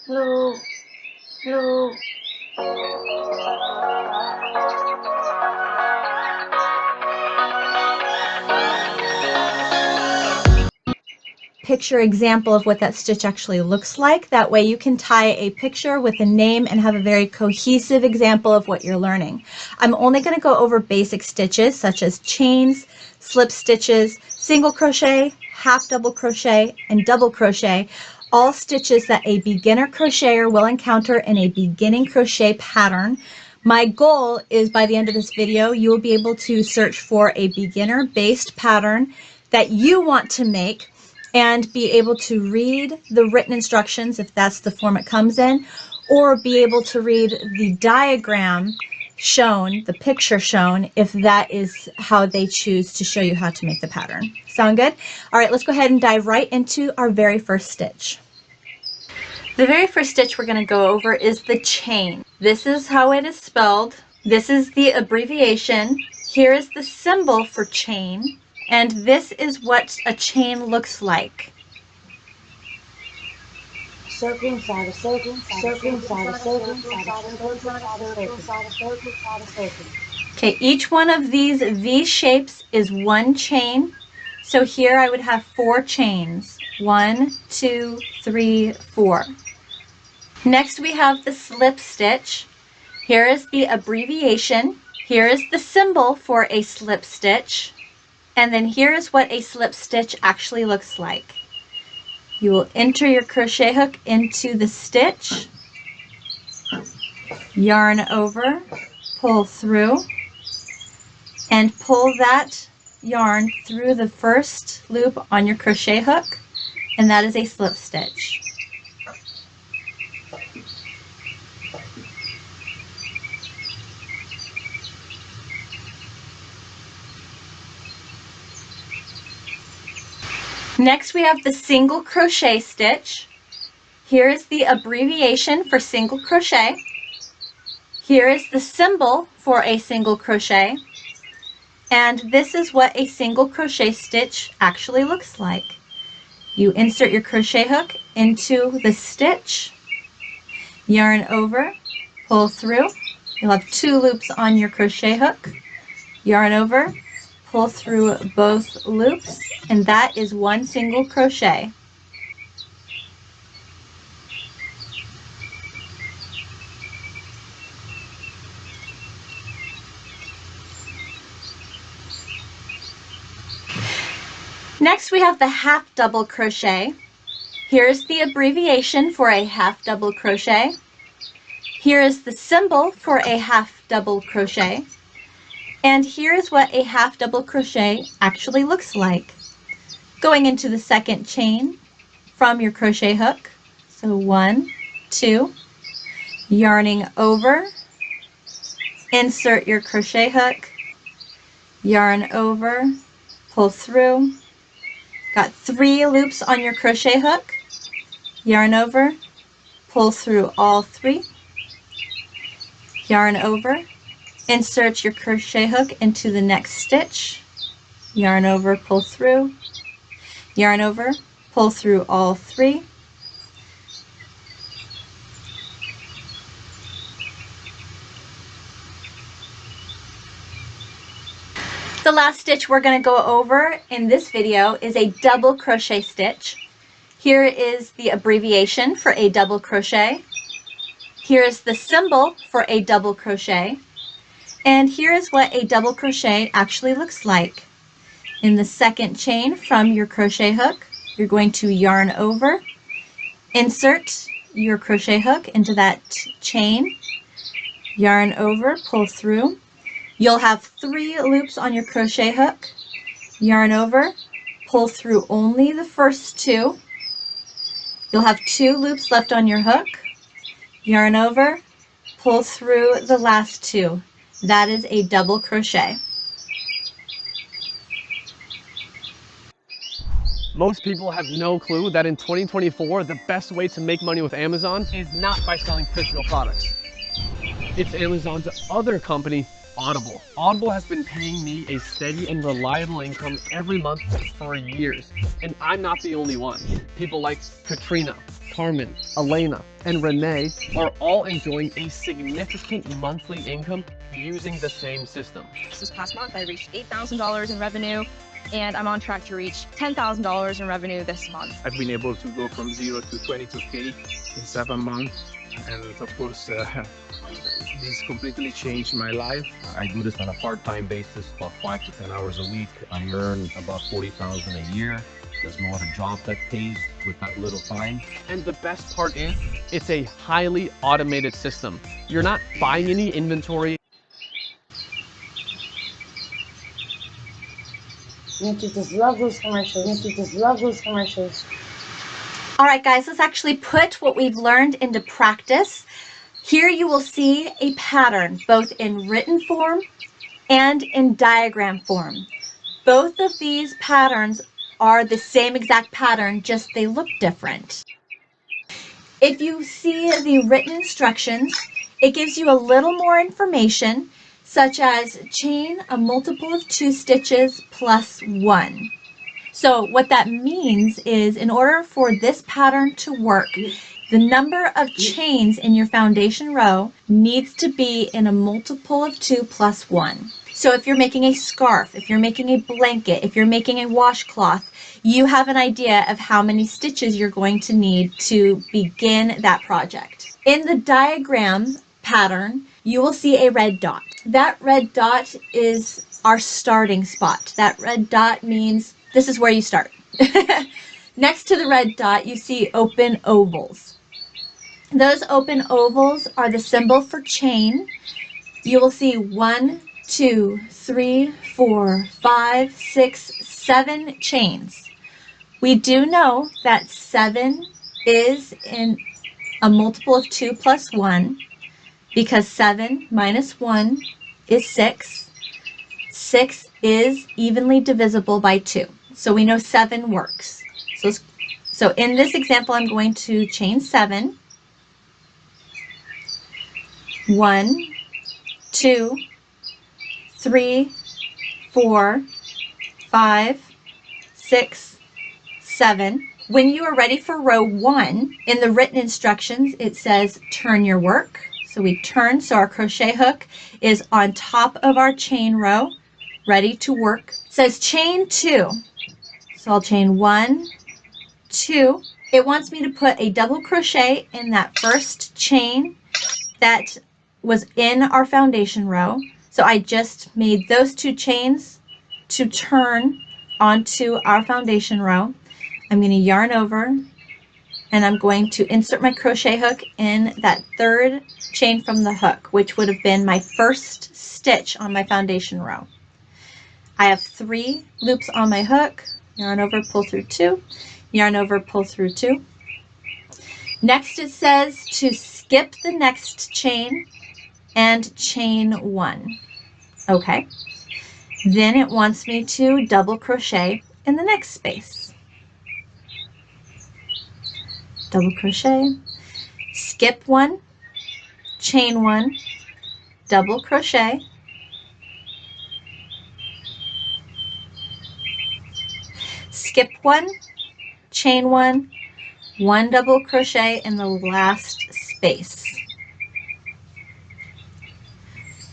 Hello. Hello. Picture example of what that stitch actually looks like. That way you can tie a picture with a name and have a very cohesive example of what you're learning. I'm only going to go over basic stitches such as chains, slip stitches, single crochet, half double crochet, and double crochet. All stitches that a beginner crocheter will encounter in a beginning crochet pattern. My goal is by the end of this video, you will be able to search for a beginner based pattern that you want to make and be able to read the written instructions if that's the form it comes in, or be able to read the diagram shown, the picture shown, if that is how they choose to show you how to make the pattern. Sound good? All right, let's go ahead and dive right into our very first stitch. The very first stitch we're going to go over is the chain. This is how it is spelled. This is the abbreviation. Here is the symbol for chain. And this is what a chain looks like. Circle inside a circle, circle inside a circle, inside a circle, inside a circle, inside a circle, inside a circle. Okay, each one of these V shapes is one chain. So here I would have 4 chains. 1, 2, 3, 4. Next we have the slip stitch. Here is the abbreviation. Here is the symbol for a slip stitch. And then here is what a slip stitch actually looks like. You will enter your crochet hook into the stitch, yarn over, pull through, and pull that yarn through the first loop on your crochet hook, and that is a slip stitch. Next we have the single crochet stitch. Here is the abbreviation for single crochet. Here is the symbol for a single crochet. And this is what a single crochet stitch actually looks like. You insert your crochet hook into the stitch, yarn over, pull through. You'll have 2 loops on your crochet hook, yarn over, pull through both loops, and that is one single crochet. Next we have the half double crochet. Here's the abbreviation for a half double crochet. Here is the symbol for a half double crochet. And here is what a half double crochet actually looks like. Going into the second chain from your crochet hook. So 1, 2, yarning over, insert your crochet hook, yarn over, pull through. Got 3 loops on your crochet hook, yarn over, pull through all 3, yarn over, insert your crochet hook into the next stitch, yarn over, pull through, yarn over, pull through all 3, the last stitch we're going to go over in this video is a double crochet stitch. Here is the abbreviation for a double crochet. Here is the symbol for a double crochet. And here is what a double crochet actually looks like. In the second chain from your crochet hook, you're going to yarn over, insert your crochet hook into that chain, yarn over, pull through. You'll have 3 loops on your crochet hook, yarn over, pull through only the first 2. You'll have 2 loops left on your hook, yarn over, pull through the last 2. That is a double crochet. Most people have no clue that in 2024, the best way to make money with Amazon is not by selling physical products. It's Amazon's other company, Audible. Audible has been paying me a steady and reliable income every month for years, and I'm not the only one. People like Katrina, Carmen, Elena, and Renee are all enjoying a significant monthly income using the same system. This past month, I reached $8,000 in revenue, and I'm on track to reach $10,000 in revenue this month. I've been able to go from 0 to 22K in 7 months, and of course, this completely changed my life. I do this on a part-time basis, about 5 to 10 hours a week. I earn about $40,000 a year. There's no other job that pays with that little time. And the best part is, it's a highly automated system. You're not buying any inventory. You just love those commercials. You just love those commercials. All right, guys, let's actually put what we've learned into practice. Here you will see a pattern, both in written form and in diagram form. Both of these patterns are the same exact pattern, just they look different. If you see the written instructions, it gives you a little more information, such as chain a multiple of 2 stitches plus 1. So what that means is, in order for this pattern to work, the number of chains in your foundation row needs to be in a multiple of 2 plus 1. So if you're making a scarf, if you're making a blanket, if you're making a washcloth, you have an idea of how many stitches you're going to need to begin that project. In the diagram pattern, you will see a red dot. That red dot is our starting spot. That red dot means this is where you start. Next to the red dot, you see open ovals. Those open ovals are the symbol for chain. You will see 1, 2, 3, 4, 5, 6, 7 chains. We do know that 7 is in a multiple of 2 plus 1, because 7 minus 1 is 6. 6 is evenly divisible by 2. So we know 7 works. So in this example, I'm going to chain 7. 1, 2, 3, 4, 5, 6, 7. When you are ready for row 1, in the written instructions, it says turn your work. So we turn, so our crochet hook is on top of our chain row, ready to work. It says chain 2. So I'll chain 1, 2. It wants me to put a double crochet in that first chain that was in our foundation row. So I just made those 2 chains to turn onto our foundation row. I'm going to yarn over, and I'm going to insert my crochet hook in that third chain from the hook, which would have been my first stitch on my foundation row. I have 3 loops on my hook. Yarn over, pull through 2, yarn over, pull through 2. Next it says to skip the next chain and chain 1. Okay. Then it wants me to double crochet in the next space. Double crochet, skip 1, chain 1, double crochet, skip 1, chain 1, 1 double crochet in the last space.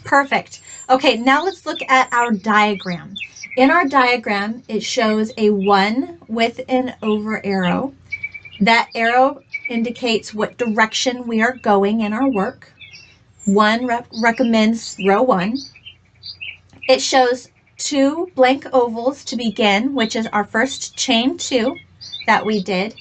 Perfect. Okay, now let's look at our diagram. In our diagram, it shows a 1 with an over arrow. That arrow indicates what direction we are going in our work. 1 recommends row 1. It shows 2 blank ovals to begin, which is our first chain 2 that we did.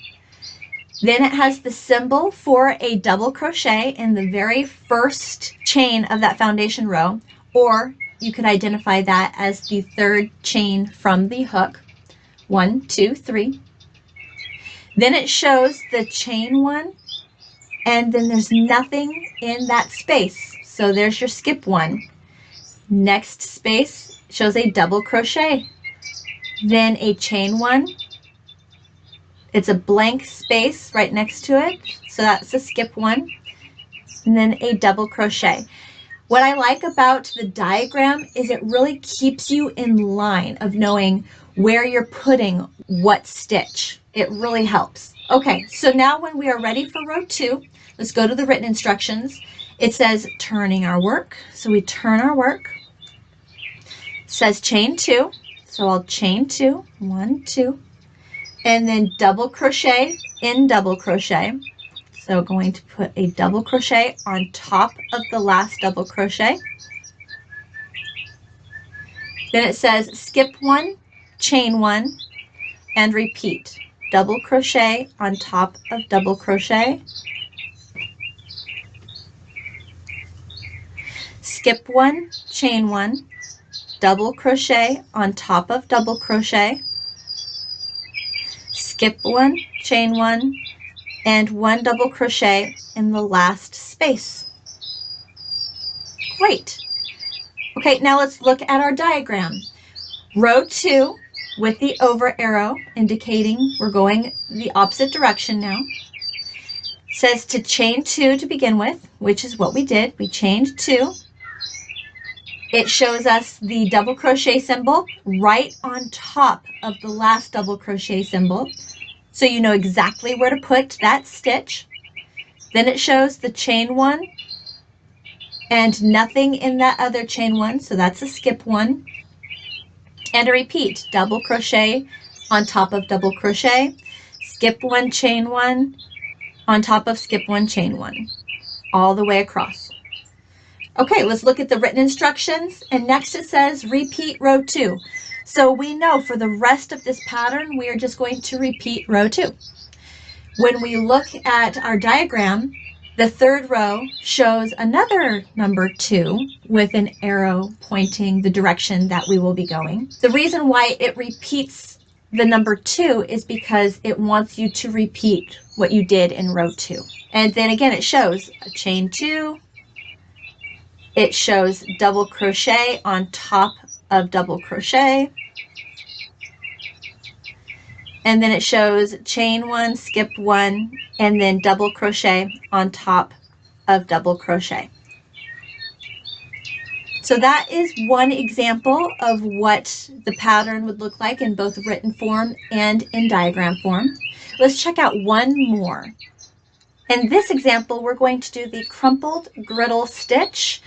Then it has the symbol for a double crochet in the very first chain of that foundation row, or you could identify that as the third chain from the hook. 1, 2, 3. Then it shows the chain 1, and then there's nothing in that space. So there's your skip 1. Next space shows a double crochet. Then a chain 1. It's a blank space right next to it. So that's a skip 1. And then a double crochet. What I like about the diagram is it really keeps you in line of knowing where you're putting what stitch. It really helps. Okay, so now when we are ready for row 2, let's go to the written instructions. It says turning our work. So we turn our work. It says chain 2. So I'll chain 2, 1, 2, and then double crochet in double crochet. So going to put a double crochet on top of the last double crochet. Then it says skip 1, chain 1, and repeat. Double crochet on top of double crochet. Skip 1, chain 1, double crochet on top of double crochet. Skip 1, chain 1, and 1 double crochet in the last space. Great. Okay, now let's look at our diagram. Row 2 with the over arrow indicating we're going the opposite direction now. Says to chain 2 to begin with, which is what we did. We chained 2. It shows us the double crochet symbol right on top of the last double crochet symbol, so you know exactly where to put that stitch. Then it shows the chain 1 and nothing in that other chain 1, so that's a skip 1. And a repeat, double crochet on top of double crochet, skip 1, chain 1, on top of skip 1, chain 1, all the way across. Okay, let's look at the written instructions, and next it says repeat row 2. So we know for the rest of this pattern, we are just going to repeat row 2. When we look at our diagram, the third row shows another number 2 with an arrow pointing the direction that we will be going. The reason why it repeats the number 2 is because it wants you to repeat what you did in row 2. And then again, it shows a chain 2. It shows double crochet on top of double crochet. And then it shows chain 1, skip 1, and then double crochet on top of double crochet. So that is one example of what the pattern would look like in both written form and in diagram form. Let's check out one more. In this example, we're going to do the crumpled griddle stitch.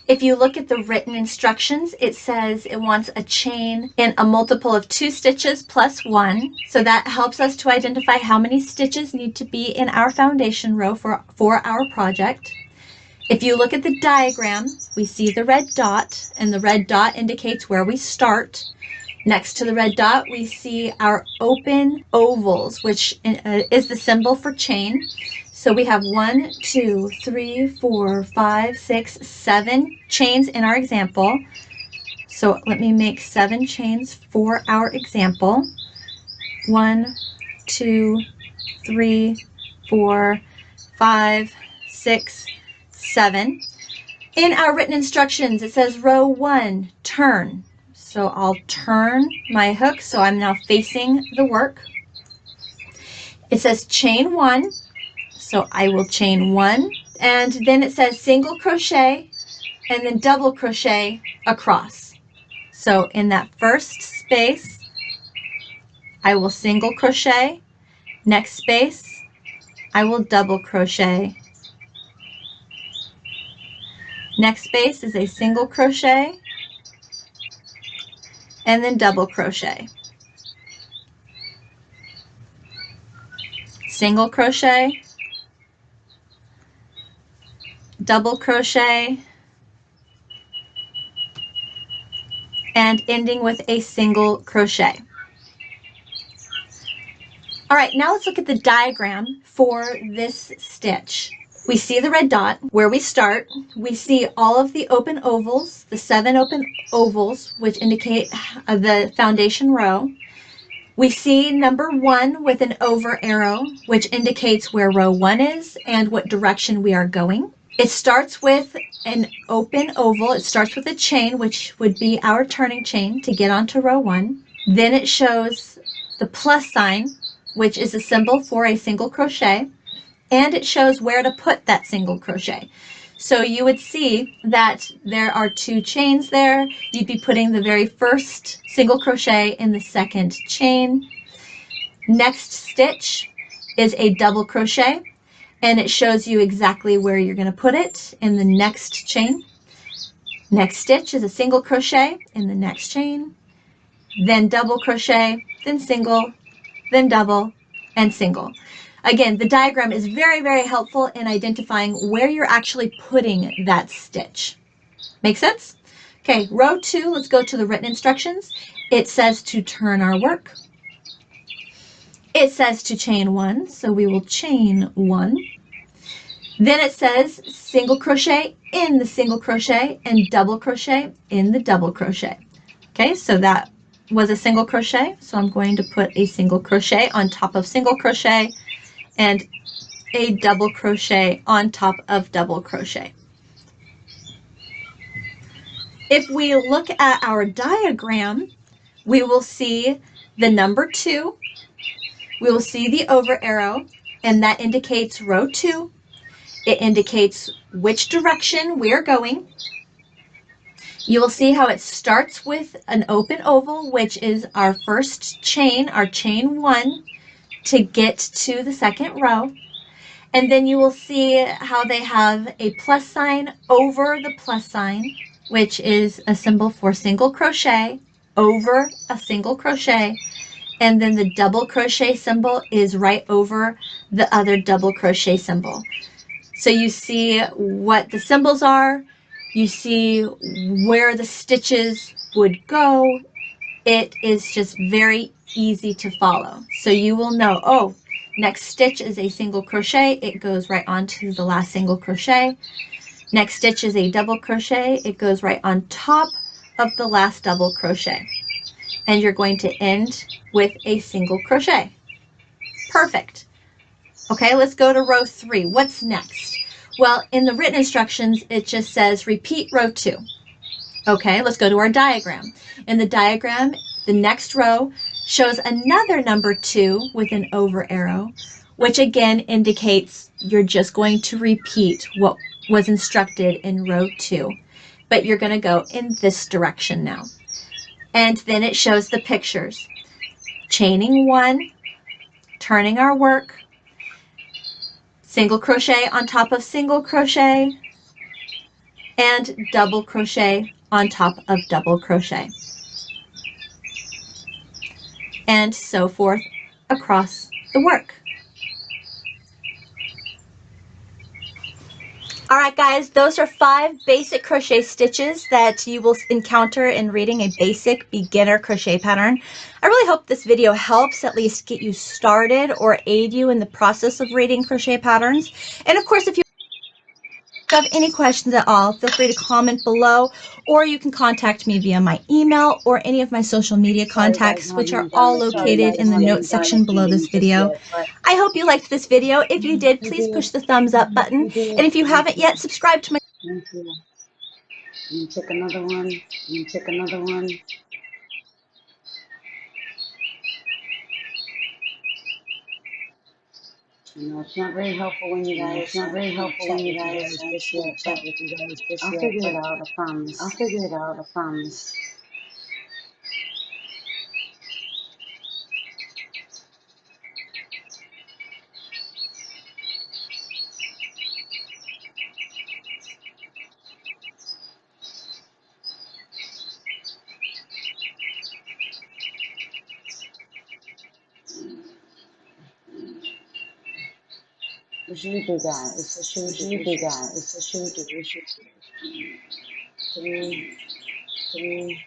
If you look at the written instructions, it says it wants a chain in a multiple of 2 stitches plus 1. So that helps us to identify how many stitches need to be in our foundation row for our project. If you look at the diagram, we see the red dot, and the red dot indicates where we start. Next to the red dot, we see our open ovals, which is the symbol for chain. So we have 1, 2, 3, 4, 5, 6, 7 chains in our example. So let me make 7 chains for our example. 1, 2, 3, 4, 5, 6, 7. In our written instructions, it says row 1, turn. So I'll turn my hook so I'm now facing the work. It says chain 1. So I will chain 1, and then it says single crochet and then double crochet across. So in that first space, I will single crochet. Next space, I will double crochet. Next space is a single crochet and then double crochet. Single crochet, double crochet, and ending with a single crochet. All right, now let's look at the diagram for this stitch. We see the red dot where we start. We see all of the open ovals, the 7 open ovals, which indicate the foundation row. We see number 1 with an over arrow, which indicates where row 1 is and what direction we are going. It starts with an open oval. It starts with a chain, which would be our turning chain to get onto row 1. Then it shows the plus sign, which is a symbol for a single crochet, and it shows where to put that single crochet. So you would see that there are 2 chains there. You'd be putting the very first single crochet in the second chain. Next stitch, is a double crochet, and it shows you exactly where you're going to put it in the next chain. Next stitch is a single crochet in the next chain, then double crochet, then single, then double, and single. Again, the diagram is very, very helpful in identifying where you're actually putting that stitch. Make sense? Okay, row 2, let's go to the written instructions. It says to turn our work. It says to chain 1, so we will chain 1. Then it says single crochet in the single crochet and double crochet in the double crochet. Okay, so that was a single crochet, so I'm going to put a single crochet on top of single crochet and a double crochet on top of double crochet. If we look at our diagram, we will see the number 2. We will see the over arrow, and that indicates row 2. It indicates which direction we're going. You will see how it starts with an open oval, which is our first chain, our chain 1, to get to the second row. And then you will see how they have a plus sign over the plus sign, which is a symbol for single crochet over a single crochet. And then the double crochet symbol is right over the other double crochet symbol. So you see what the symbols are, you see where the stitches would go. It is just very easy to follow. So you will know, oh, next stitch is a single crochet, it goes right onto the last single crochet. Next stitch is a double crochet, it goes right on top of the last double crochet. And you're going to end with a single crochet. Perfect. Okay, let's go to row 3. What's next? Well, in the written instructions, it just says repeat row 2. Okay, let's go to our diagram. In the diagram, the next row shows another number 2 with an over arrow, which again indicates you're just going to repeat what was instructed in row 2, but you're going to go in this direction now. And then it shows the pictures. Chaining 1, turning our work, single crochet on top of single crochet, and double crochet on top of double crochet, and so forth across the work. All right, guys, those are 5 basic crochet stitches that you will encounter in reading a basic beginner crochet pattern. I really hope this video helps at least get you started or aid you in the process of reading crochet patterns. And of course, if you have any questions at all, feel free to comment below, or you can contact me via my email or any of my social media contacts, which are all located in the notes section below this video. I hope you liked this video. If you did, please push the thumbs up button. And if you haven't yet, subscribe to my Thank you. And check another one. And check another one. You know, it's not very helpful when you guys. It's not very helpful when you guys chat with you guys. I'll figure it out. I promise. I'll figure it out. I promise. What should we do, guys? What should we do, guys? What should we do? What should we do? 3.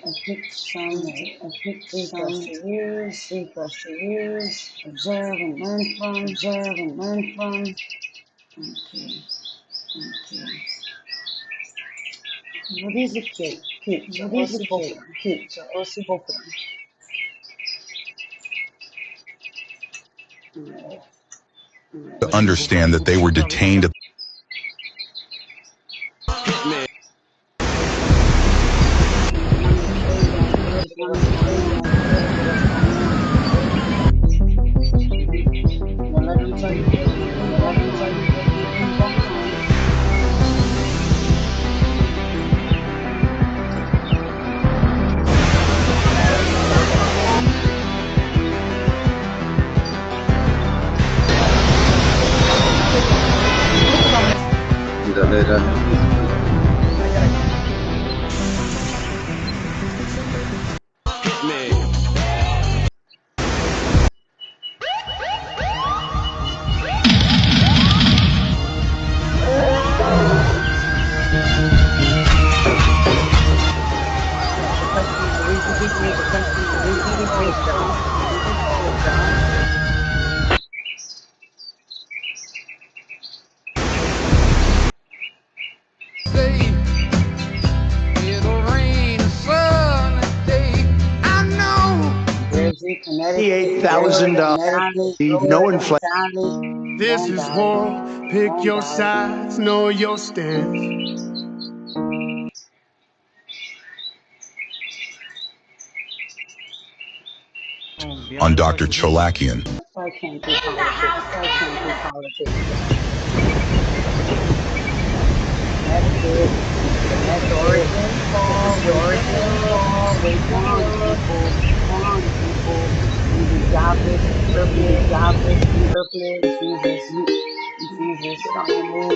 I picked some. I picked 3 brush to use. 3 brush to use. Observe and learn from. Observe and learn from. Okay. Okay. Well, these are cute. Cute. So these are cute. Cute. So we'll see both of them. To understand that they were detained at Jersey, Connecticut, $88,000, no inflation. This is war. Pick your sides, know your stance. On Dr. Cholakian. I can't do politics. I can't do politics. Connecticut, wait on, people. You be jobless, Jesus, on your move,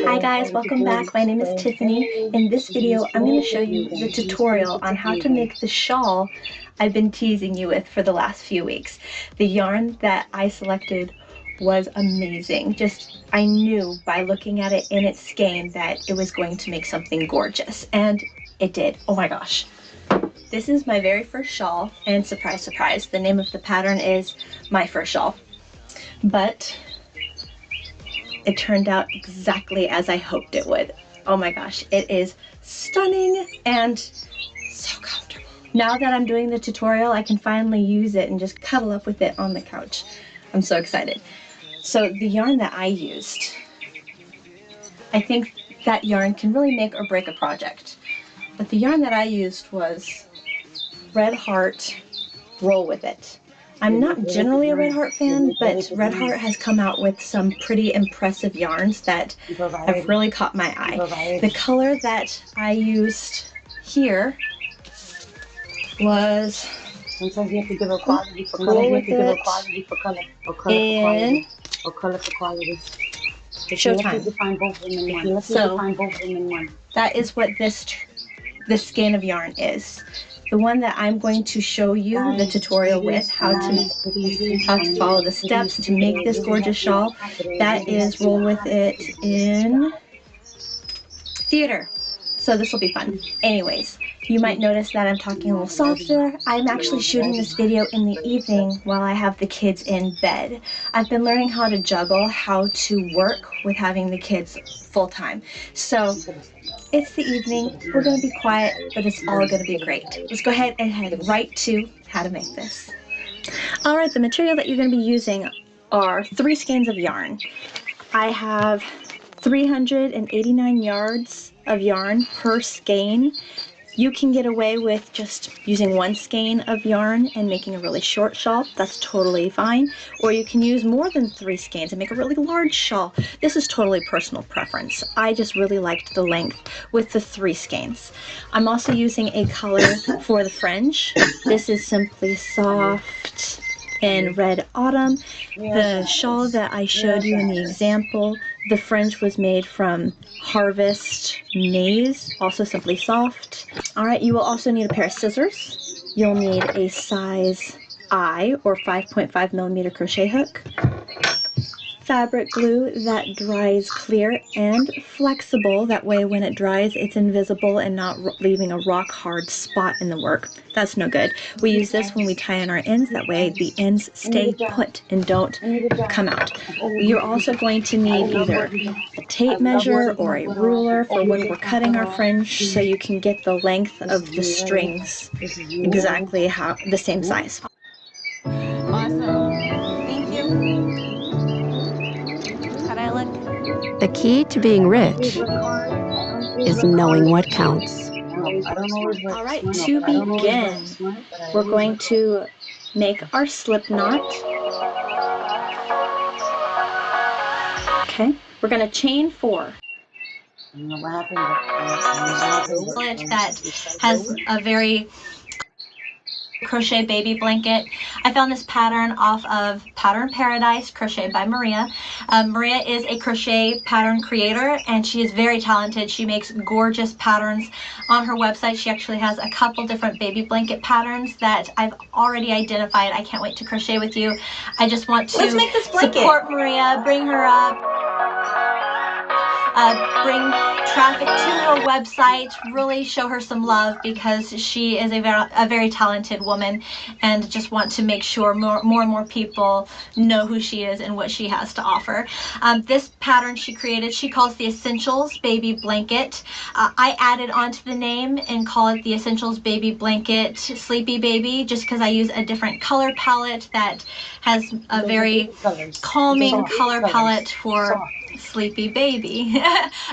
Hi guys, welcome back. My name is Tiffany. In this video, I'm going to show you the tutorial on how to make the shawl I've been teasing you with for the last few weeks. The yarn that I selected was amazing. I knew by looking at it in its skein that it was going to make something gorgeous, and it did. Oh my gosh. This is my very first shawl, and surprise, surprise, the name of the pattern is My First Shawl. But it turned out exactly as I hoped it would. Oh my gosh, it is stunning and so comfortable. Now that I'm doing the tutorial, I can finally use it and just cuddle up with it on the couch. I'm so excited. So the yarn that I used, I think that yarn can really make or break a project. But the yarn that I used was Red Heart Roll With It. I'm not generally a Red Heart fan, but Red Heart has come out with some pretty impressive yarns that have really caught my eye. The color that I used here was sometimes you have to give a quality for Roll With It in Showtime. So that is what this skein of yarn is. The one that I'm going to show you the tutorial with, how to follow the steps to make this gorgeous shawl, that is Roll With It in Theater. So this will be fun. Anyways, you might notice that I'm talking a little softer. I'm actually shooting this video in the evening while I have the kids in bed. I've been learning how to juggle, how to work with having the kids full time. So it's the evening, we're going to be quiet, but it's all going to be great. Let's go ahead and head right to how to make this. Alright, the material that you're going to be using are 3 skeins of yarn. I have 389 yards of yarn per skein. You can get away with just using 1 skein of yarn and making a really short shawl. That's totally fine. Or you can use more than 3 skeins and make a really large shawl. This is totally personal preference. I just really liked the length with the 3 skeins. I'm also using a color for the fringe. This is Simply Soft in Red Autumn. The shawl that I showed you in the example, the fringe was made from Harvest Maize, also Simply Soft. Alright, you will also need a pair of scissors. You'll need a size I or 5.5mm crochet hook. Fabric glue that dries clear and flexible. That way when it dries, it's invisible and not leaving a rock hard spot in the work. That's no good. We use this when we tie in our ends. That way the ends stay put and don't come out. You're also going to need either a tape measure or a ruler for when we're cutting our fringe, so you can get the length of the strings exactly the same size. Awesome. Thank you. How'd I look? The key to being rich is knowing what counts. Alright, to begin, we're going to make our slip knot. Okay, we're going to chain 4. That has a very crochet baby blanket. I found this pattern off of Pattern Paradise, crocheted by Maria. Maria is a crochet pattern creator and she is very talented. She makes gorgeous patterns. On her website she actually has a couple different baby blanket patterns that I've already identified. I can't wait to crochet with you. I just want to support Maria, bring her up, bring traffic to her website, really show her some love because she is a very talented woman, and just want to make sure more and more people know who she is and what she has to offer. This pattern she created, she calls the Essentials Baby Blanket. I added onto the name and call it the Essentials Baby Blanket Sleepy Baby, just because I use a different color palette that has a very calming color palette for Sleepy Baby.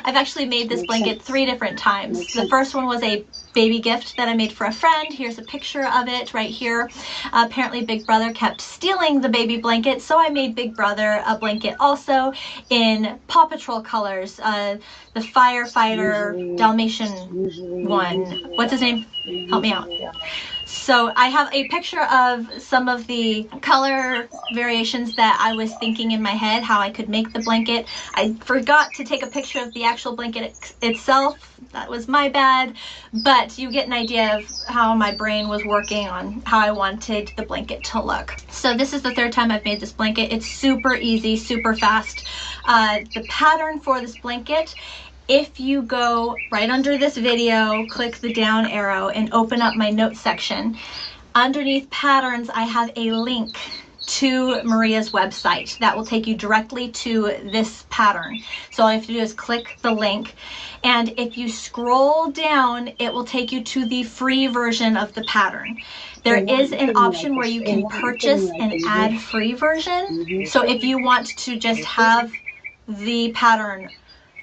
I've actually made this blanket 3 different times. The first one was a baby gift that I made for a friend. Here's a picture of it right here. Apparently Big Brother kept stealing the baby blanket, so I made Big Brother a blanket also in Paw Patrol colors. The firefighter Dalmatian one. What's his name? Help me out. So I have a picture of some of the color variations that I was thinking in my head, how I could make the blanket. I forgot to take a picture of the actual blanket itself. That was my bad, but you get an idea of how my brain was working on how I wanted the blanket to look. So this is the 3rd time I've made this blanket. It's super easy, super fast. The pattern for this blanket, if you go right under this video, click the down arrow and open up my notes section, underneath patterns, I have a link to Maria's website that will take you directly to this pattern. So all you have to do is click the link, and if you scroll down, it will take you to the free version of the pattern. There is an option where you can purchase an ad-free version. So if you want to just have the pattern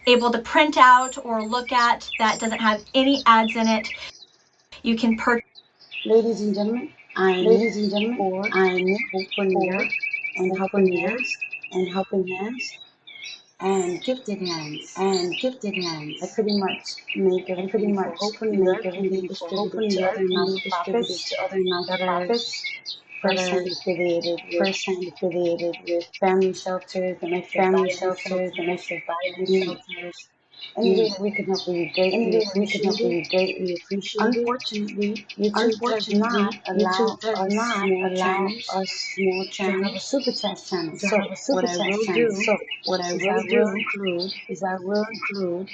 able to print out or look at that doesn't have any ads in it, you can purchase. Ladies and gentlemen, I knit for open ear and helping hands and gifted hands I pretty much make everything for open ear can be distributed to other nonprofits first hand affiliated with family shelters, domestic violence shelters, any way that we can help, we greatly appreciate it. Unfortunately, YouTube does not allow us small channels to have a super chat channel. So what I will do is I will include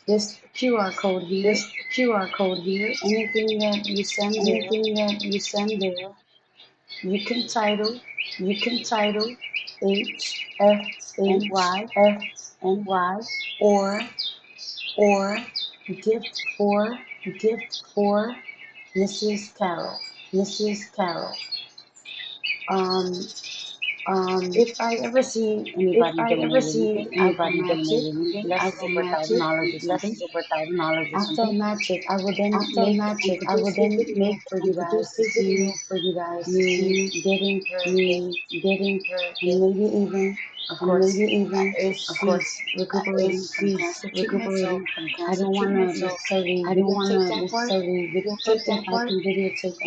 this QR code here. Anything that you send there, you can title HFNY or gift for Mrs. Carol. If I ever see anybody donate anything, I will match it less over $1,000 or something. After I match it, I will then make and produce a video for you guys to see me getting her and maybe even, of course, she's recuperating from cancer treatment, so I don't want to necessarily videotape that part, but if I can videotape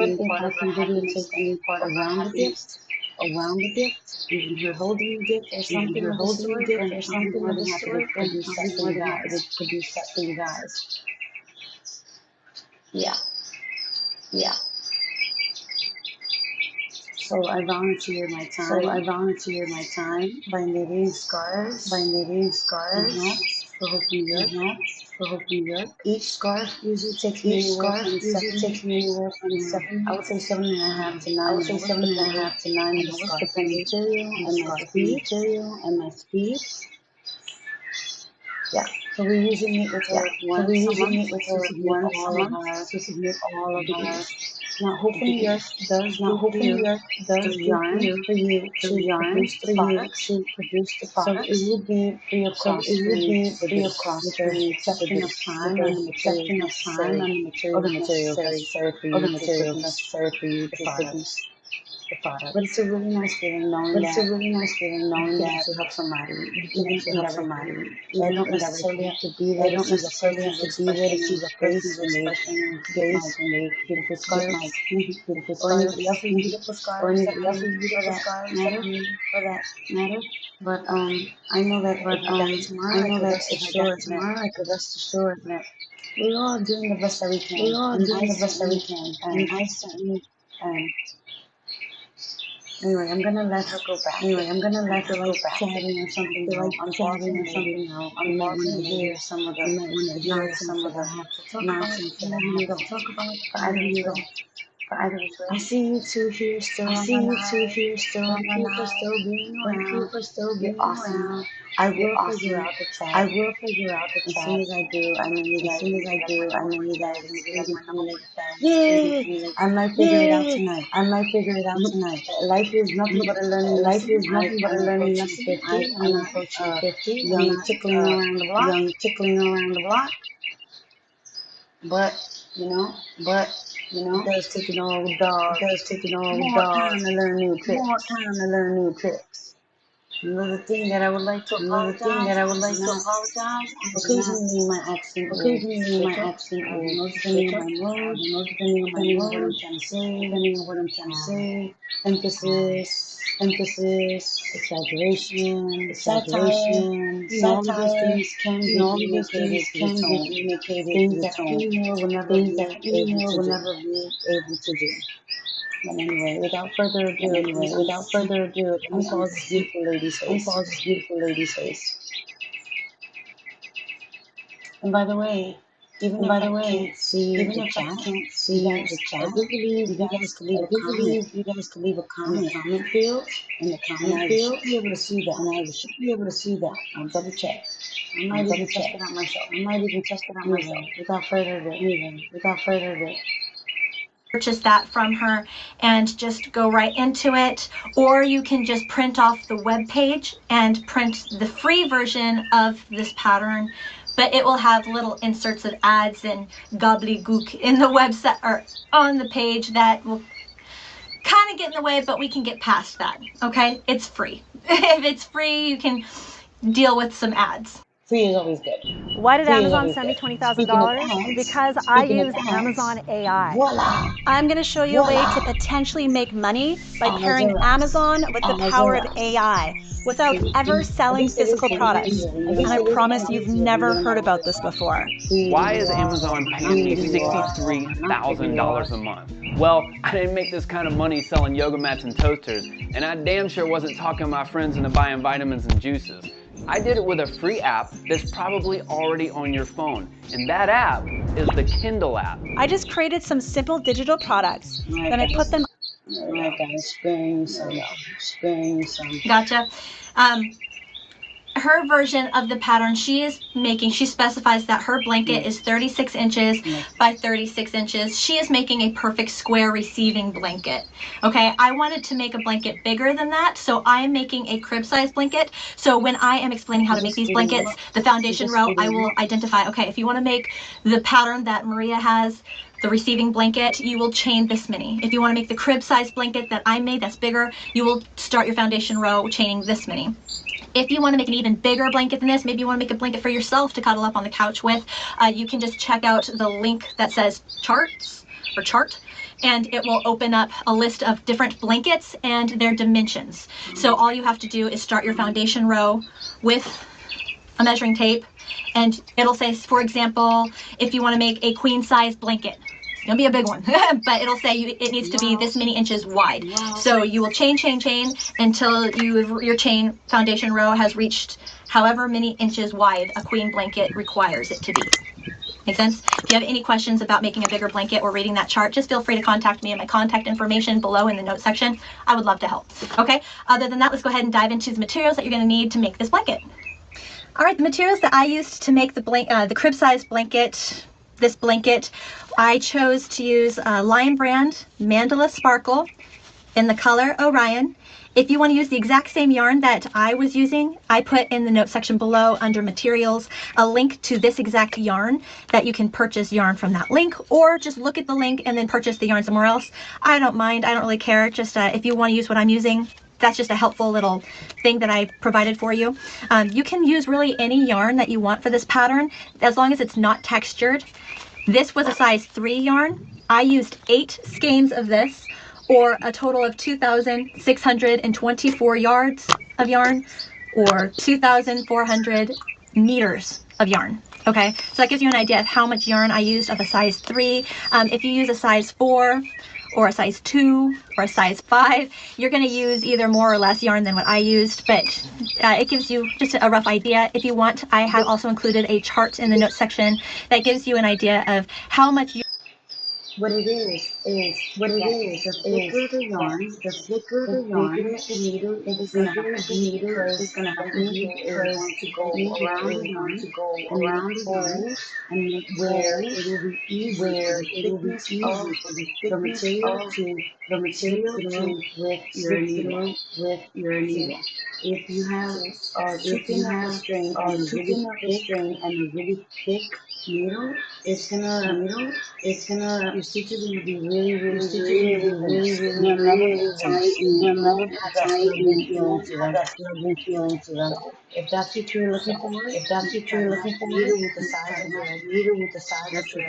any part of her happiness around the gift, even her holding the gift or something of the sort, then I'll be more than happy to produce that for you guys. Yeah. So I volunteer my time by knitting scarves and hats for Hope New York. Each scarf usually takes me anywhere from 7.5 to 9 hours, depending on the scarf material and my speed. Yeah. So we usually meet with her once a month to submit all of our videos. Now, Hope New York does do yarn for you to produce the products. So it would be free of cost for me with the exception of time and the materials necessary, other materials necessary for you to produce the products. But it's a really nice feeling knowing that you can actually help somebody, even with everything. I don't necessarily have to be there to see the person's expression and face when they get my beautiful scarves, or anybody else's beautiful scarves for that matter. But I know that if I die tomorrow, I could rest assured that we're all doing the best that we can. And I certainly am. Anyway, I'm gonna let her go back. Anyway, I'm gonna let her go back. Chatting or something now. I'm chatting or something now. You might want to hear some of the. You might want to hear some of the nonsense that I have to talk about. But either which way. But either which way. I see you two here still. I see you two here still. When people still being around. When people still being around. I will figure out the chat. I will figure out the chat. As soon as I do, I know you guys. As soon as I do, I know you guys are waiting for me like fans. Yay! I might figure it out tonight. I might figure it out tonight. Life is nothing but a learning lesson. Life is nothing but a learning lesson. 50. I'm not approaching 50. Young tickling around the block. Young tickling around the block. But it does take an old dog. It does take an old dog. More time to learn new tricks. More time to learn new tricks. Another thing that I would like to apologize. Occasionally my accent will depending on my mood, depending on what I'm trying to say, emphasis, exaggeration, satire. All of those things can be communicated to the tone. Things that email will never be able to do. But anyway, without further ado, unpause this beautiful lady's face. And by the way, even if I can't see the chat, I do believe you guys could leave a comment in the comment field, and I should be able to see that. I'll double check. I might even test it out myself. Without further ado. Purchase that from her and just go right into it, or you can just print off the web page and print the free version of this pattern, but it will have little inserts of ads and gobbledygook in the website or on the page that will kind of get in the way, but we can get past that. Okay, it's free. If it's free, you can deal with some ads. Free is always good. Why did Amazon send me $20,000? Because I use Amazon AI. Voila. I'm going to show you a way to potentially make money by pairing Amazon with the power of AI without ever selling physical products. And I promise you've never heard about this before. Why is Amazon paying me $63,000 a month? Well, I didn't make this kind of money selling yoga mats and toasters, and I damn sure wasn't talking to my friends into buying vitamins and juices. I did it with a free app that's probably already on your phone, and that app is the Kindle app. I just created some simple digital products, then I put them. Alright guys, sparing some. Gotcha. Her version of the pattern she specifies that her blanket is 36 inches by 36 inches. She is making a perfect square receiving blanket. Okay, I wanted to make a blanket bigger than that, so I am making a crib size blanket. So when I am explaining how to make these blankets, the foundation row, I will identify, okay, if you want to make the pattern that Maria has, the receiving blanket, you will chain this many. If you want to make the crib size blanket that I made that's bigger, you will start your foundation row chaining this many. If you want to make an even bigger blanket than this, maybe you want to make a blanket for yourself to cuddle up on the couch with, you can just check out the link that says charts or chart, and it will open up a list of different blankets and their dimensions. So all you have to do is start your foundation row with a measuring tape, and it'll say, for example, if you want to make a queen size blanket, it's gonna be a big one, but it'll say it needs to be this many inches wide. So you will chain until your chain foundation row has reached however many inches wide a queen blanket requires it to be. Make sense? If you have any questions about making a bigger blanket or reading that chart, just feel free to contact me at my contact information below in the notes section. I would love to help. Okay, other than that, let's go ahead and dive into the materials that you're gonna need to make this blanket. All right, the materials that I used to make the crib size blanket, this blanket, I chose to use Lion Brand Mandala Sparkle in the color Orion. If you want to use the exact same yarn that I was using, I put in the notes section below under materials a link to this exact yarn that you can purchase yarn from that link, or just look at the link and then purchase the yarn somewhere else. I don't mind, I don't really care. Just if you want to use what I'm using, that's just a helpful little thing that I provided for you. You can use really any yarn that you want for this pattern, as long as it's not textured. This was a size 3 yarn. I used 8 skeins of this, or a total of 2,624 yards of yarn, or 2,400 meters of yarn. Okay, so that gives you an idea of how much yarn I used of a size 3. If you use a size 4, or a size 2 or a size 5. You're going to use either more or less yarn than what I used, but it gives you just a rough idea. If you want, I have also included a chart in the notes section that gives you an idea of how much you What it is the thicker the yarn, the bigger the needle is going to have to be because that needle is going to go around the yarn and make holes and where it will be easy for the thickness of the material to slip through with your needle. See, if you have too thin of a string and a really thick needle, it's gonna your stitches are gonna be really loose. You'll never be tight and you'll never have that snuggle feeling to them. So if that's what you're looking for, try to match your needle with the size of your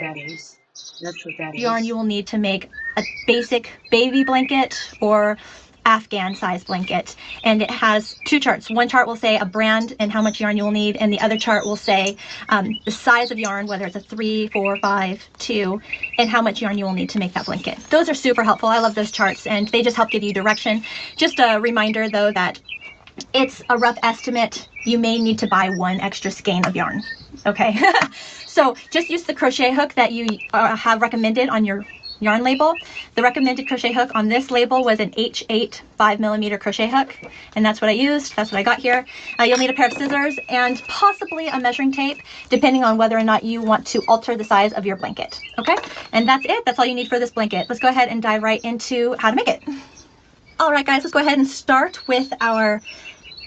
that's what that is. yarn you will need to make a basic baby blanket or Afghan size blanket, and it has two charts. One chart will say a brand and how much yarn you will need, and the other chart will say the size of yarn, whether it's a 3, 4, 5, 2, and how much yarn you will need to make that blanket. Those are super helpful. I love those charts, and they just help give you direction. Just a reminder though that it's a rough estimate. You may need to buy 1 extra skein of yarn. Okay, so just use the crochet hook that you have recommended on your yarn label. The recommended crochet hook on this label was an H8 5mm crochet hook, and that's what I used. That's what I got here. You'll need a pair of scissors and possibly a measuring tape, depending on whether or not you want to alter the size of your blanket. Okay, and that's it. That's all you need for this blanket. Let's go ahead and dive right into how to make it. All right, guys, let's go ahead and start with our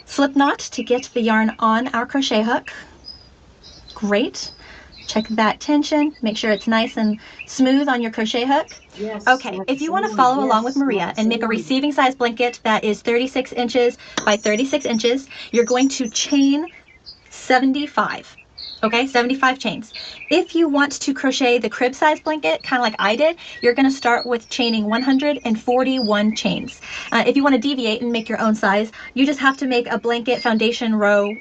slip knot to get the yarn on our crochet hook. Great. Check that tension. Make sure it's nice and smooth on your crochet hook. Yes, okay, if you want to follow along with Maria and make a receiving size blanket that is 36 inches by 36 inches, you're going to chain 75. Okay, 75 chains. If you want to crochet the crib size blanket, kind of like I did, you're going to start with chaining 141 chains. If you want to deviate and make your own size, you just have to make a blanket foundation row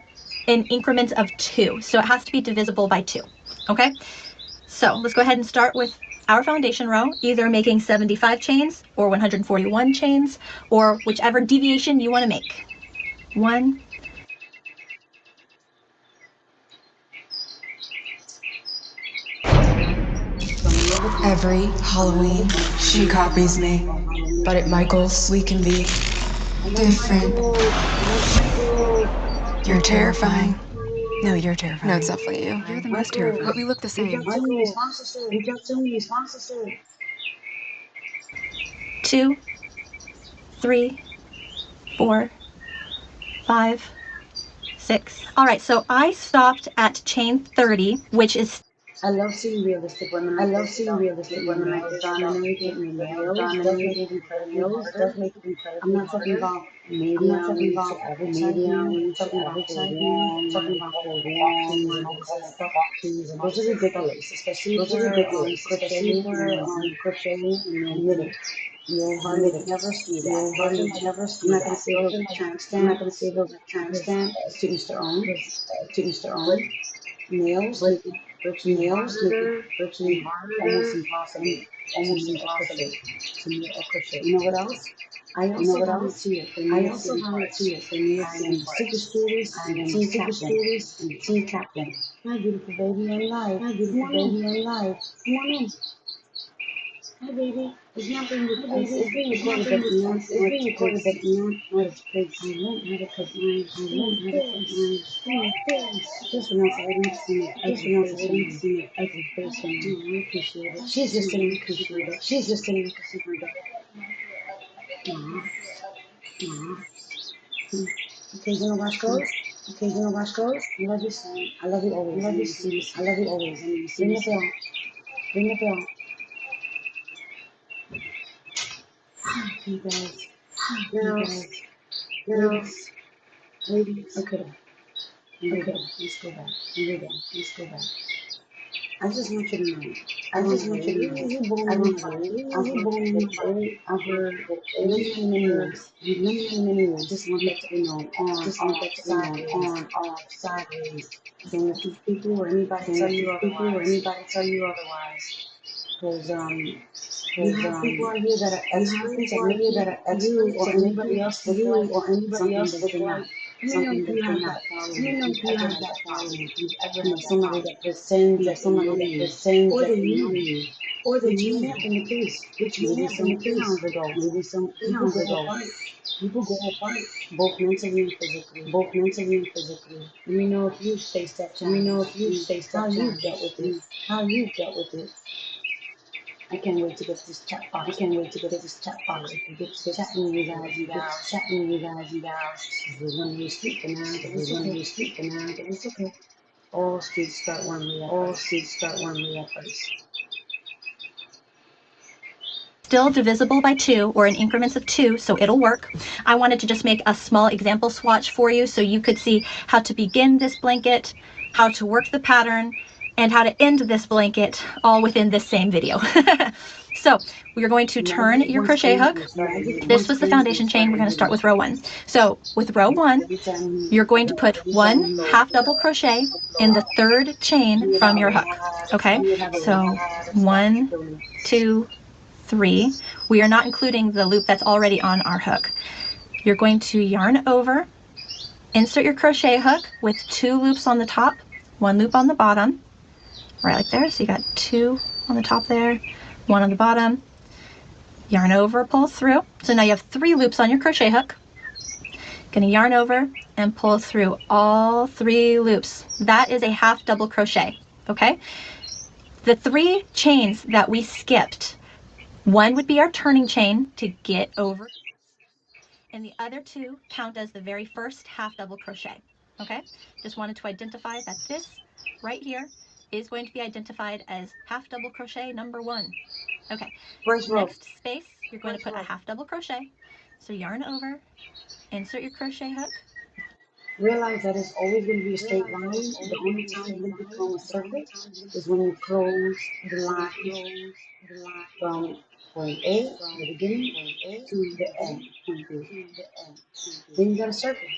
in increments of 2. So it has to be divisible by 2. Okay, so let's go ahead and start with our foundation row, either making 75 chains or 141 chains, or whichever deviation you want to make. 1, Every Halloween, she copies me, but at Michael's, we can be different. You're terrifying. No, you're terrifying. No, it's definitely you. You're the most terrifying. But we look the same. We got so many sponsors. 2, 3, 4, 5, 6. All right, so I stopped at chain 30, which is I love seeing realistic women. I love seeing realistic women. Nails done and everything. Nails does make it incredibly harder. I'm not talking about medium to average size nails. I'm talking about full long. I'm talking about full things and all this other stuff. Those are ridiculous, especially for crocheting and knitting. You'll hardly never see that. I'm not going to say those are tramp stamps because to each their own. Nails make it virtually almost impossible to knit or crochet. You know what else? I also volunteer for New York City Parks. I am super students and the team captain. My beautiful baby on live. Come on in. Hi baby. It's not being recorded. It's being recorded, but not as kids. I learned how to cook my just pronunciating ugly face. I appreciate it. She's just sitting because she's my daughter. Occasional wash goes. I love you, son. I love you always. I love you always. And you see this. Ring the bell. You guys. Girls. Ladies. Okay. Let's go back. Let's go back. I just want you to know. You born over many years. I just want that to be known. On, off, sideways. Don't let these people or anybody tell you otherwise. you have people out here that are experts at making you or anybody else look like something that you're not. Something that you're not. If you ever had that following, if you've ever had somebody that pretends that they know you, or they need you, which may have been the case. Maybe some 3 hours ago, people go apart. Both mentally and physically. Let me know if you faced that challenge and how you dealt with it. I can't wait to get this chat box. So we get to chatting with you guys and gals. This is when we sleep for now, but it's okay. All streets start one way at first. Still divisible by 2 or in increments of 2, so it'll work. I wanted to just make a small example swatch for you so you could see how to begin this blanket, how to work the pattern, and how to end this blanket all within this same video. So we are going to turn your crochet hook. This was the foundation chain. We're going to start with row 1. So with row 1, you're going to put 1 half double crochet in the 3rd chain from your hook. Okay, so 1, 2, 3. We are not including the loop that's already on our hook. You're going to yarn over, insert your crochet hook with 2 loops on the top, 1 loop on the bottom, right like there. So you got 2 on the top there, 1 on the bottom, yarn over, pull through. So now you have 3 loops on your crochet hook. Gonna yarn over and pull through all 3 loops. That is a half double crochet, okay? The 3 chains that we skipped, one would be our turning chain to get over, and the other 2 count as the very first half double crochet, okay? Just wanted to identify that this right here is going to be identified as half double crochet number 1. Okay, next space, you're going to put a half double crochet. So yarn over, insert your crochet hook. Realize that it's always going to be a straight line. The only time it's going to become a circle is when you close the line from point A, the beginning, to the end, point B. Then you got a circle.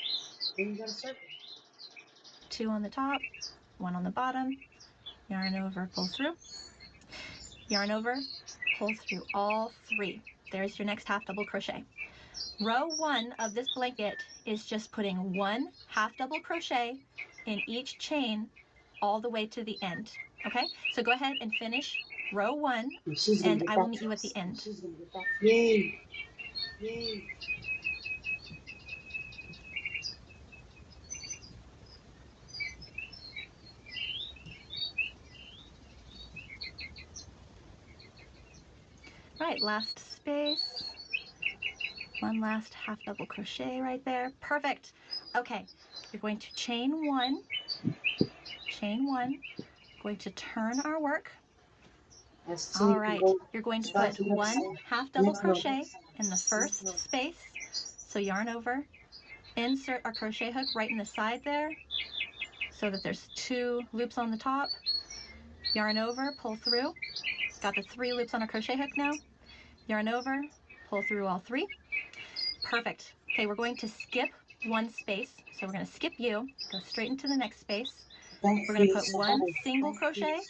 2 on the top, 1 on the bottom, yarn over, pull through, yarn over, pull through all 3. There's your next half double crochet. Row 1 of this blanket is just putting 1 half double crochet in each chain all the way to the end. Okay, so go ahead and finish row 1 and I will meet you at the end. Yay! Right, last space. 1 last half double crochet right there. Perfect. Okay, you're going to chain 1, going to turn our work. All right, you're going to put 1 half double crochet in the first space. So yarn over, insert our crochet hook right in the side there so that there's 2 loops on the top. Yarn over, pull through. Got the 3 loops on our crochet hook now. Yarn over, pull through all 3. Perfect. Okay, we're going to skip 1 space. So we're going to skip you, go straight into the next space. We're going to put 1 single crochet.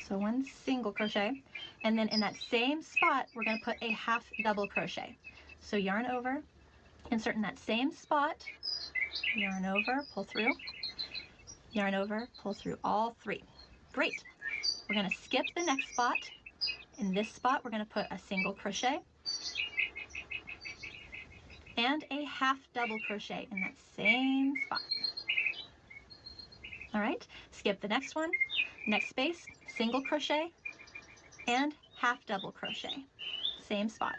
So 1 single crochet. And then in that same spot, we're going to put a half double crochet. So yarn over, insert in that same spot, yarn over, pull through, yarn over, pull through all 3. Great. We're going to skip the next spot. In this spot, we're going to put a single crochet and a half double crochet in that same spot. All right, skip the next one, next space, single crochet and half double crochet, same spot.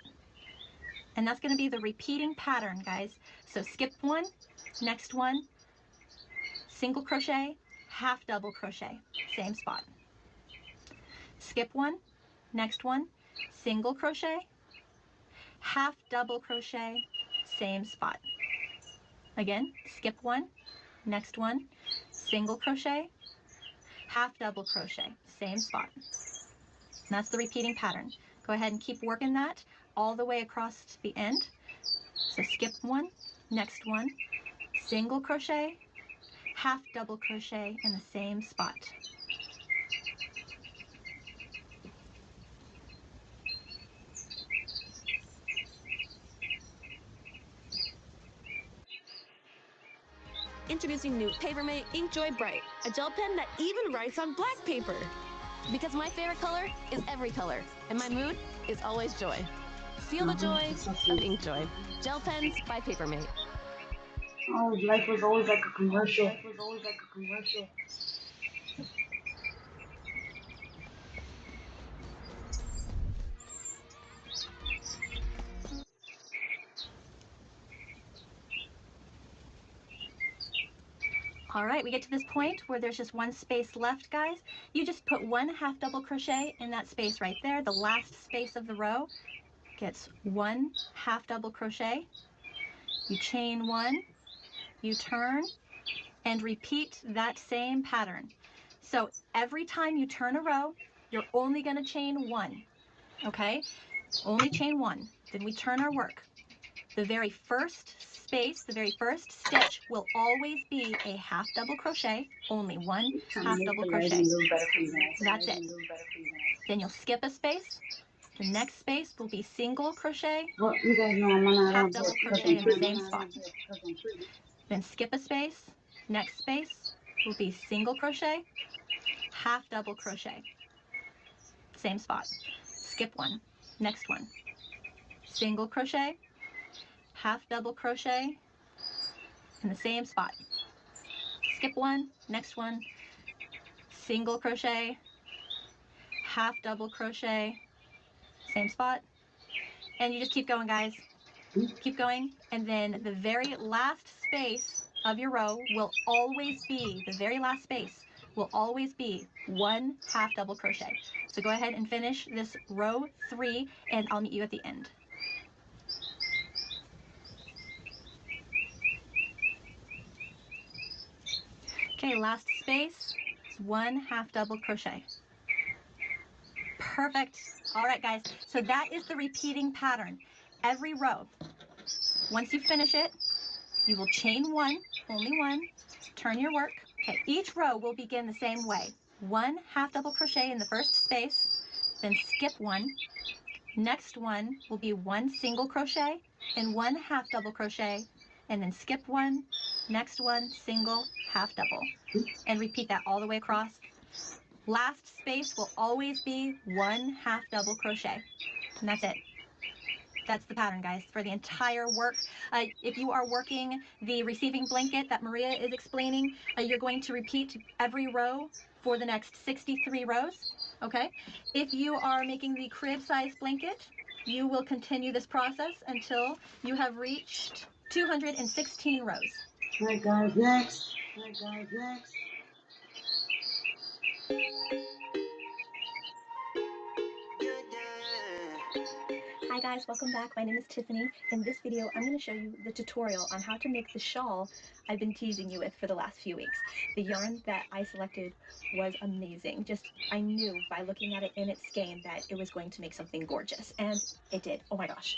And that's going to be the repeating pattern, guys. So skip 1, next one, single crochet, half double crochet, same spot. Skip 1, next one, single crochet, half double crochet, same spot. Again, skip 1, next one, single crochet, half double crochet, same spot. And that's the repeating pattern. Go ahead and keep working that all the way across to the end. So skip 1, next one, single crochet, half double crochet in the same spot. Introducing new Papermate Ink Joy Bright, a gel pen that even writes on black paper. Because my favorite color is every color, and my mood is always joy. Feel the joy of Ink Joy. Gel pens by Papermate. Oh, life was always like a commercial. All right, we get to this point where there's just one space left, guys. You just put one half double crochet in that space right there. The last space of the row gets one half double crochet. You chain one, you turn, and repeat that same pattern. So every time you turn a row, you're only going to chain one, okay? Only chain one. Then we turn our work. The very first space, the very first stitch will always be a half double crochet, only one half double crochet. That's it. Then you'll skip a space. The next space will be single crochet, Well, you guys know I'm not half on double here crochet in the same spot. Then skip a space. Next space will be single crochet, half double crochet, same spot. Skip one. Next one. Single crochet, half double crochet in the same spot. Skip one. Next one. Single crochet, half double crochet, same spot. And you just keep going, guys. Keep going, and then the very last space of your row will always be, the very last space will always be one half double crochet. So go ahead and finish this row 3, and I'll meet you at the end. Okay, last space is one half double crochet. Perfect. All right, guys, so that is the repeating pattern. Every row, once you finish it, you will chain one, only one, turn your work. Okay, each row will begin the same way. One half double crochet in the first space, then skip one. Next one will be one single crochet and one half double crochet, and then skip one. Next one, single, half double. And repeat that all the way across. Last space will always be one half double crochet. And that's it. That's the pattern, guys, for the entire work. If you are working the receiving blanket that Maria is explaining, you're going to repeat every row for the next 63 rows, okay? If you are making the crib size blanket, you will continue this process until you have reached 216 rows. All right, guys, next. Hi guys, welcome back. My name is Tiffany. In this video, I'm going to show you the tutorial on how to make the shawl I've been teasing you with for the last few weeks. The yarn that I selected was amazing. Just, I knew by looking at it in its skein that it was going to make something gorgeous, and it did. Oh my gosh.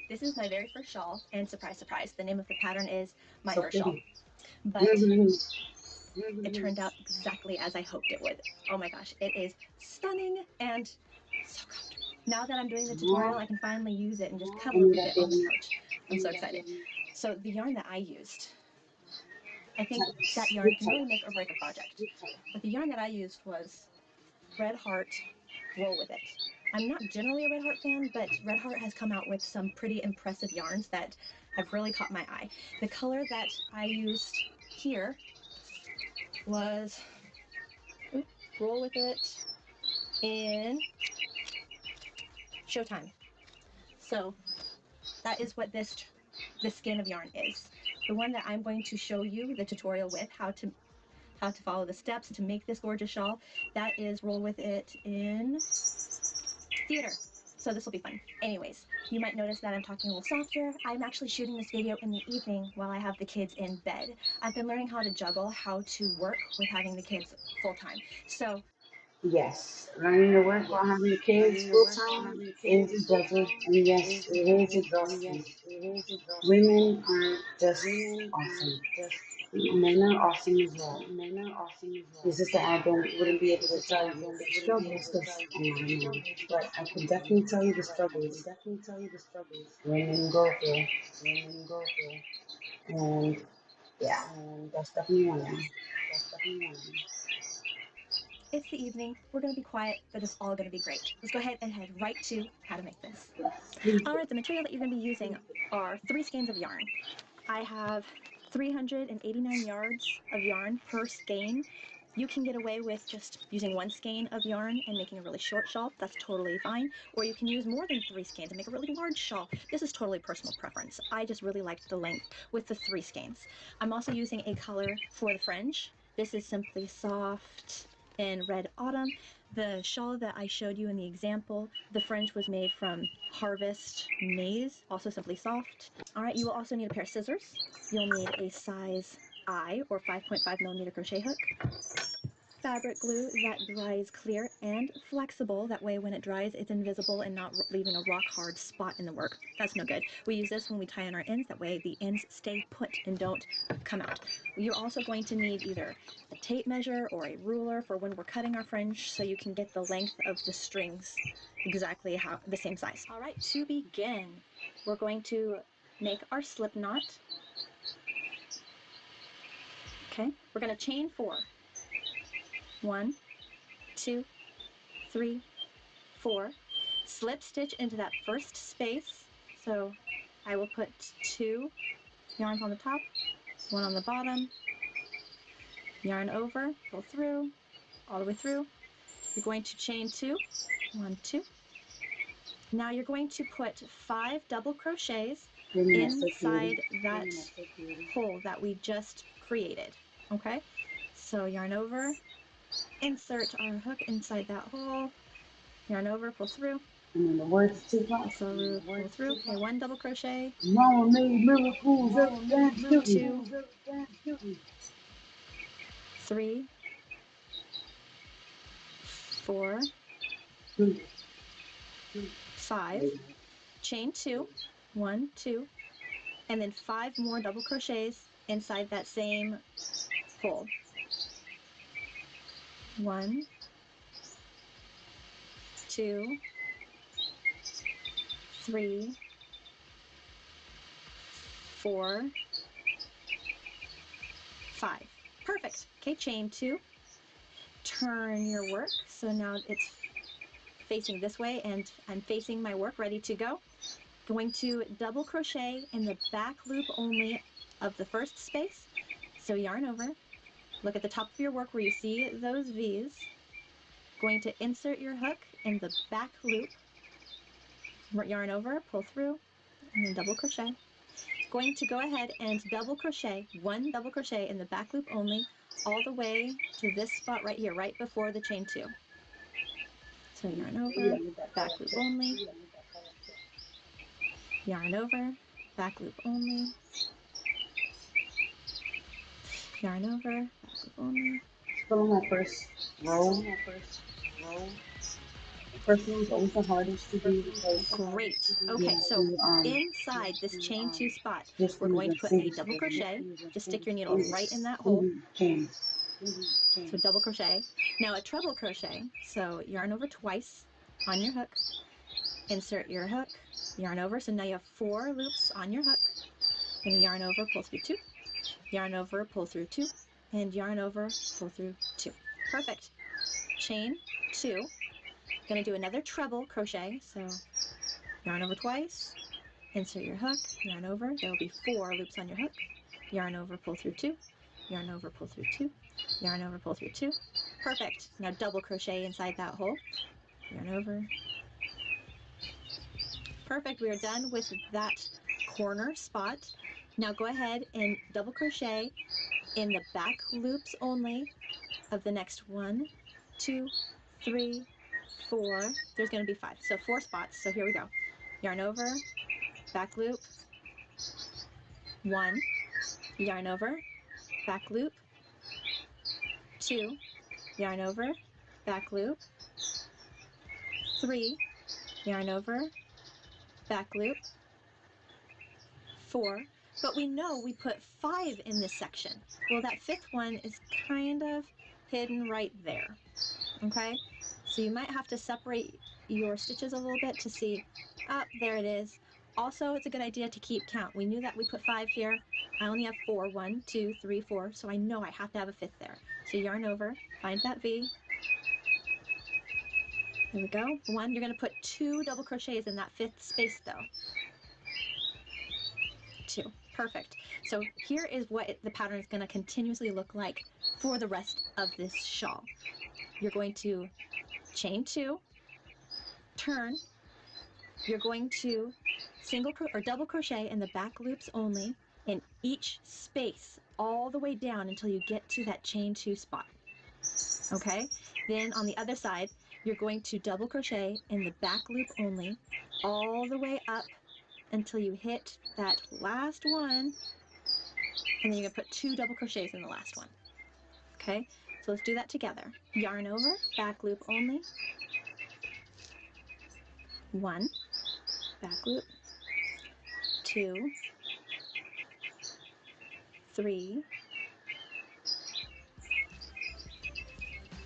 This is my very first shawl, and surprise, surprise, the name of the pattern is My First Shawl. But it turned out exactly as I hoped it would. Oh my gosh, it is stunning and so comfortable. Now that I'm doing the tutorial, I can finally use it and just cuddle up a bit on the couch. I'm so excited. So the yarn that I used, I think that yarn can really make or break a project. But the yarn that I used was Red Heart Roll With It. I'm not generally a Red Heart fan, but Red Heart has come out with some pretty impressive yarns that have really caught my eye. The color that I used here was Roll With It in Showtime. So that is what this skein of yarn is. The one that I'm going to show you the tutorial with, how to follow the steps to make this gorgeous shawl, that is Roll With It in Theater. So this will be fun. Anyways, you might notice that I'm talking a little softer. I'm actually shooting this video in the evening while I have the kids in bed. I've been learning how to juggle, how to work with having the kids full time. So Yes, learning to work while having the kids full time is a juggle, and yes, it is exhausting. Women are just awesome. Men are awesome as well. It's just that wouldn't be able to tell you the struggles because I'm not a man, but I can definitely tell you the struggles women go through. And Yeah, that's definitely one. It's the evening. We're going to be quiet, but it's all going to be great. Let's go ahead and head right to how to make this. All right, the material that you're going to be using are 3 skeins of yarn. I have 389 yards of yarn per skein. You can get away with just using 1 skein of yarn and making a really short shawl. That's totally fine. Or you can use more than 3 skeins and make a really large shawl. This is totally personal preference. I just really liked the length with the 3 skeins. I'm also using a color for the fringe. This is Simply Soft in Red Autumn. The shawl that I showed you in the example, the fringe was made from Harvest Maize, also Simply Soft. All right, you will also need a pair of scissors. You'll need a size I or 5.5 millimeter crochet hook, fabric glue that dries clear and flexible. That way when it dries, it's invisible and not leaving a rock hard spot in the work. That's no good. We use this when we tie on our ends. That way the ends stay put and don't come out. You're also going to need either a tape measure or a ruler for when we're cutting our fringe so you can get the length of the strings exactly the same size. All right, to begin, we're going to make our slip knot. Okay, we're going to chain 4. 1, 2, 3, 4. Slip stitch into that first space. So I will put 2 yarns on the top, 1 on the bottom, yarn over, pull through, all the way through. You're going to chain 2, 1, 2. Now you're going to put 5 double crochets inside that hole that we just created. Okay, so yarn over, insert our hook inside that hole, yarn over, pull through, And then the words too hot. pull through. Okay, 1 double crochet, Mama made miracles every Thanksgiving. 2, 3, 4, 5, chain 2, 1, 2, and then 5 more double crochets inside that same hole. 1, 2, 3, 4, 5. Perfect. Okay, chain 2. Turn your work so now it's facing this way and I'm facing my work ready to go. Going to double crochet in the back loop only of the first space. So yarn over, look at the top of your work where you see those V's. Going to insert your hook in the back loop, yarn over, pull through, and then double crochet. Going to go ahead and double crochet, 1 double crochet in the back loop only, all the way to this spot right here, right before the chain 2. So yarn over, back loop only, yarn over, back loop only, yarn over, back loop only. Still on that first row. First row is always the hardest to do because Great. Okay, so inside this chain 2 spot, just we're going to put a single double stitch. crochet. Just stick your needle right in that hole. Chain. So double crochet. Now a treble crochet. So yarn over twice on your hook. Insert your hook, yarn over. So now you have 4 loops on your hook. Then yarn over, pull through 2. Yarn over, pull through 2. And yarn over, pull through 2. Perfect. Chain 2. Going to do another treble crochet. So yarn over twice. Insert your hook, yarn over. There will be 4 loops on your hook. Yarn over, pull through 2. Yarn over, pull through 2. Yarn over, pull through 2. Perfect. Now double crochet inside that hole. Yarn over. Perfect. We are done with that corner spot. Now go ahead and double crochet in the back loops only of the next 1, 2, 3, 4. There's going to be 5. So 4 spots. So here we go. Yarn over, back loop, 1, yarn over, back loop, 2, yarn over, back loop, 3, yarn over, back loop, 4, but we know we put 5 in this section. Well, that 5th one is kind of hidden right there, okay? So you might have to separate your stitches a little bit to see, there it is. Also, it's a good idea to keep count. We knew that we put 5 here. I only have 4, 1, 2, 3, 4, so I know I have to have a 5th there. So yarn over, find that V. There we go. 1, you're going to put 2 double crochets in that 5th space though. 2, perfect. So here is what the pattern is going to continuously look like for the rest of this shawl. You're going to chain 2, turn, you're going to double crochet in the back loops only in each space all the way down until you get to that chain 2 spot. Okay, then on the other side you're going to double crochet in the back loop only all the way up until you hit that last one, and then you're going to put 2 double crochets in the last one. Okay, so let's do that together. Yarn over, back loop only, 1, back loop, 2, 3,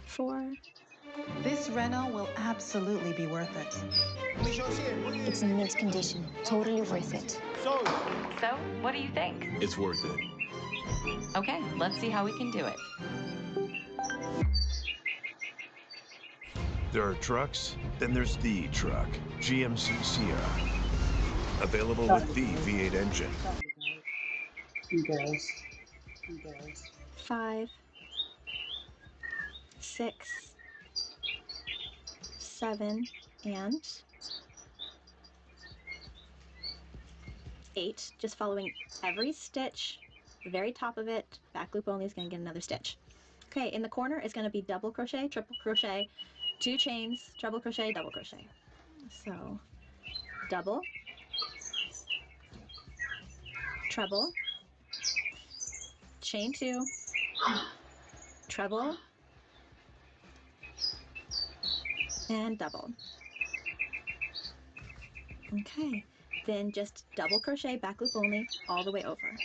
4. This reno will absolutely be worth it. It's in mint condition, totally worth it. So, what do you think? It's worth it. Okay, let's see how we can do it. There are trucks, then there's the truck, GMC Sierra. Available with the V8 engine. Girls. 5, 6, 7, and 8. Just following every stitch, the very top of it, back loop only is going to get another stitch. Okay, in the corner is going to be double crochet, triple crochet, 2 chains, treble crochet, double crochet. So double, treble, chain 2, treble, and double. Okay, then just double crochet, back loop only, all the way over.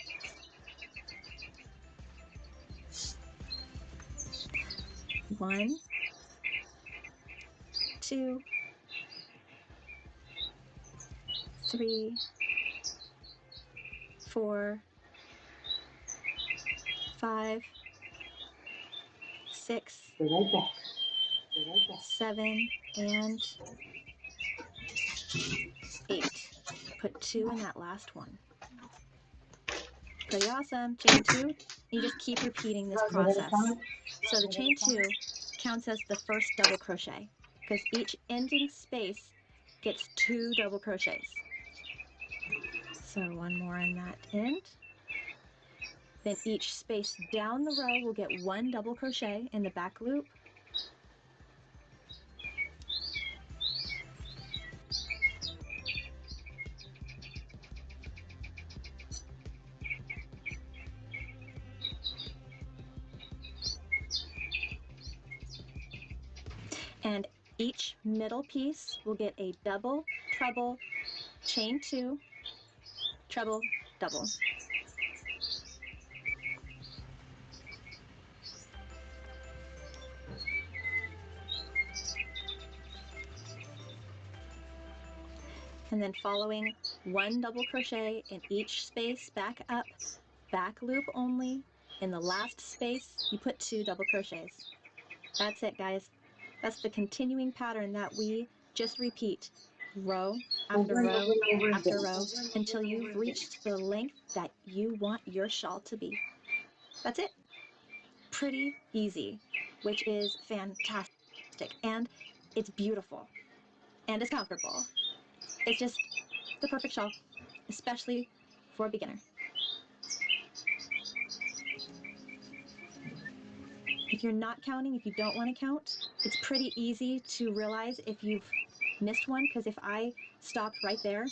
One, 2, 3, 4, 5, 6, 7, and 8. Put 2 in that last one. Pretty awesome. Chain 2. You just keep repeating this process. So the chain 2 counts as the first double crochet because each ending space gets 2 double crochets. So one more in that end. Then each space down the row will get 1 double crochet in the back loop. And each middle piece will get a double, treble, chain 2, treble, double. And then following 1 double crochet in each space back up, back loop only. In the last space, you put 2 double crochets. That's it, guys. That's the continuing pattern that we just repeat row after row after row until you've reached the length that you want your shawl to be. That's it. Pretty easy, which is fantastic. And it's beautiful. And it's comfortable. It's just the perfect shawl, especially for a beginner. If you're not counting, if you don't want to count, it's pretty easy to realize if you've missed one, because if I stopped right there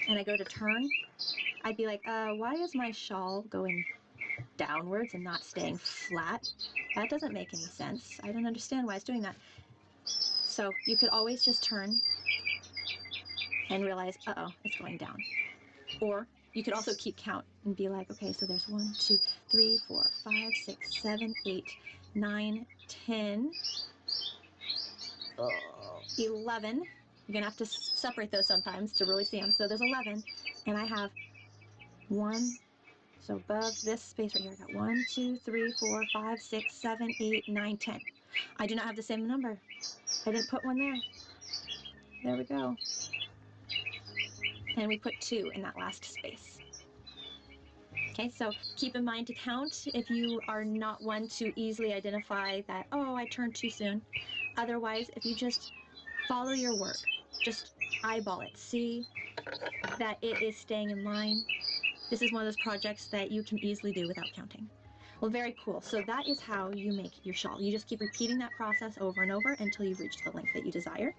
and I go to turn, I'd be like, why is my shawl going downwards and not staying flat? That doesn't make any sense. I don't understand why it's doing that. So you could always just turn and realize, uh-oh, it's going down. Or you could also keep count and be like, okay, so there's 1, 2, 3, 4, 5, 6, 7, 8, 9, 10, 11. You're gonna have to separate those sometimes to really see them. So there's 11, and I have 1, So above this space right here, I got 1, 2, 3, 4, 5, 6, 7, 8, 9, 10. I do not have the same number. I didn't put one there. There we go. And we put 2 in that last space. Okay, so keep in mind to count if you are not one to easily identify that, oh, I turned too soon. Otherwise, if you just follow your work, just eyeball it, see that it is staying in line. This is one of those projects that you can easily do without counting. Well, very cool. So that is how you make your shawl. You just keep repeating that process over and over until you've reached the length that you desire.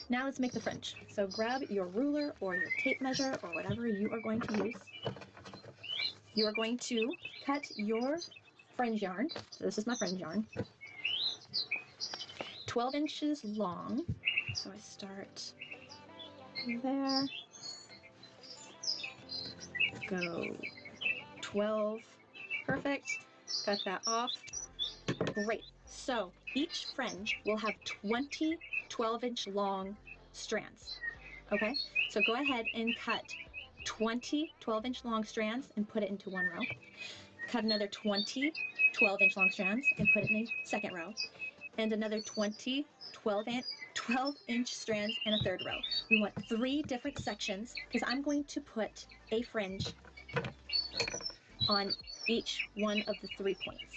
Now let's make the fringe. So grab your ruler or your tape measure or whatever you are going to use. You are going to cut your fringe yarn. So this is my fringe yarn. 12 inches long. So I start there. Go 12. Perfect. Cut that off. Great. So each fringe will have 20 12-inch long strands. Okay? So go ahead and cut 20 12-inch long strands and put it into one row. Cut another 20 12-inch long strands and put it in a second row. And another 20 12-inch strands in a third row. We want 3 different sections because I'm going to put a fringe on each one of the 3 points.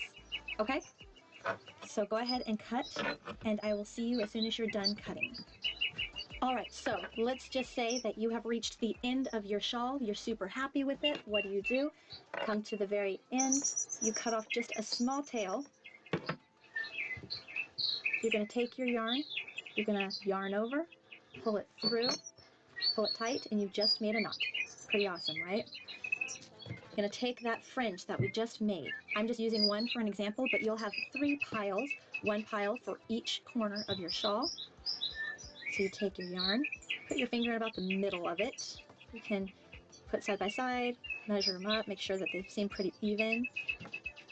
Okay? So go ahead and cut, and I will see you as soon as you're done cutting. Alright, so let's just say that you have reached the end of your shawl. You're super happy with it. What do? Come to the very end. You cut off just a small tail. You're going to take your yarn. You're going to yarn over, pull it through, pull it tight, and you just made a knot. Pretty awesome, right? You're going to take that fringe that we just made. I'm just using one for an example, but you'll have 3 piles, 1 pile for each corner of your shawl. So you take your yarn, put your finger in about the middle of it. You can put side by side, measure them up, make sure that they seem pretty even.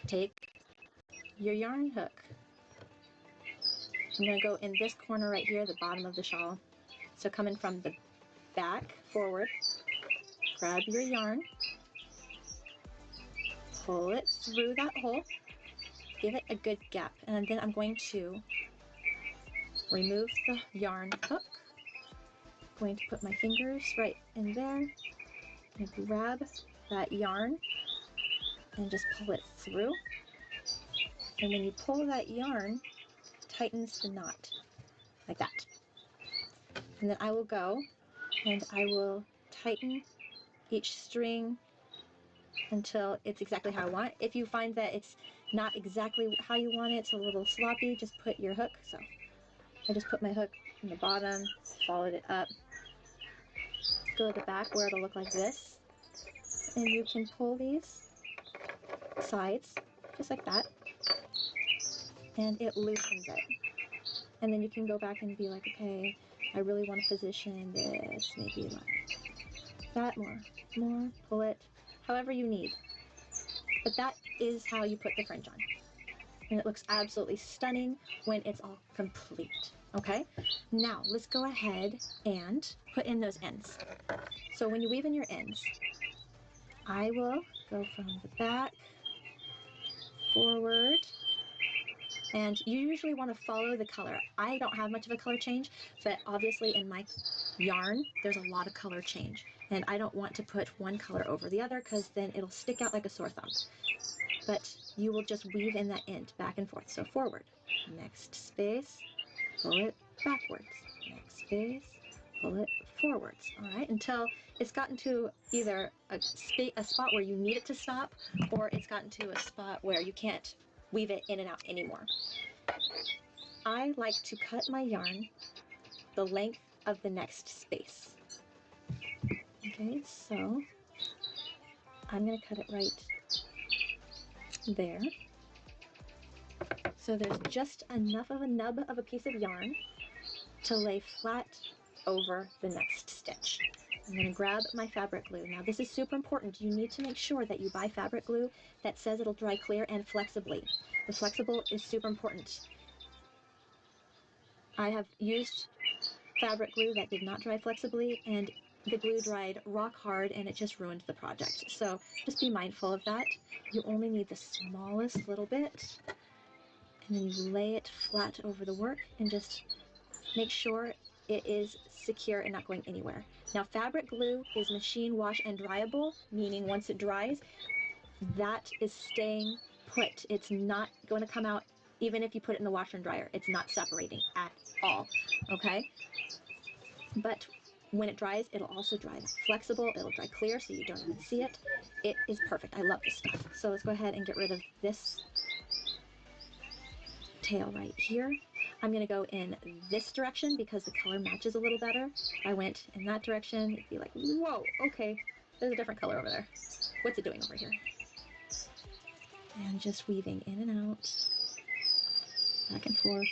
Take your yarn hook. I'm going to go in this corner right here, the bottom of the shawl. So coming from the back forward, grab your yarn, pull it through that hole, give it a good gap, and then I'm going to remove the yarn hook. I'm going to put my fingers right in there and grab that yarn and just pull it through. And when you pull that yarn, it tightens the knot like that. And then I will go and I will tighten each string until it's exactly how I want. If you find that it's not exactly how you want it, it's a little sloppy, just put your hook. So I just put my hook in the bottom, followed it up, go to the back where it'll look like this, and you can pull these sides just like that, and it loosens it. And then you can go back and be like, okay, I really want to position this maybe like that, more, pull it however you need. But that is how you put the fringe on. And it looks absolutely stunning when it's all complete. Okay, now let's go ahead and put in those ends. So when you weave in your ends, I will go from the back forward, and you usually want to follow the color. I don't have much of a color change, but obviously in my yarn there's a lot of color change, and I don't want to put one color over the other because then it'll stick out like a sore thumb. But you will just weave in that end back and forth. So forward, next space, pull it backwards, next space, pull it forwards. All right, until it's gotten to either a spot where you need it to stop, or it's gotten to a spot where you can't weave it in and out anymore. I like to cut my yarn the length of the next space. Okay, so I'm going to cut it right there. So there's just enough of a nub of a piece of yarn to lay flat over the next stitch. I'm going to grab my fabric glue. Now this is super important. You need to make sure that you buy fabric glue that says it'll dry clear and flexibly. The flexible is super important. I have used fabric glue that did not dry flexibly, and the glue dried rock hard and it just ruined the project. So just be mindful of that. You only need the smallest little bit, and then you lay it flat over the work and just make sure it is secure and not going anywhere. Now, fabric glue is machine wash and dryable, meaning once it dries, that is staying put. It's not going to come out even if you put it in the washer and dryer. It's not separating at all, okay? But when it dries, it'll also dry flexible. It'll dry clear so you don't even see it. It is perfect. I love this stuff. So let's go ahead and get rid of this tail right here. I'm going to go in this direction because the color matches a little better. If I went in that direction, it'd be like, whoa, okay, there's a different color over there. What's it doing over here? And just weaving in and out, back and forth.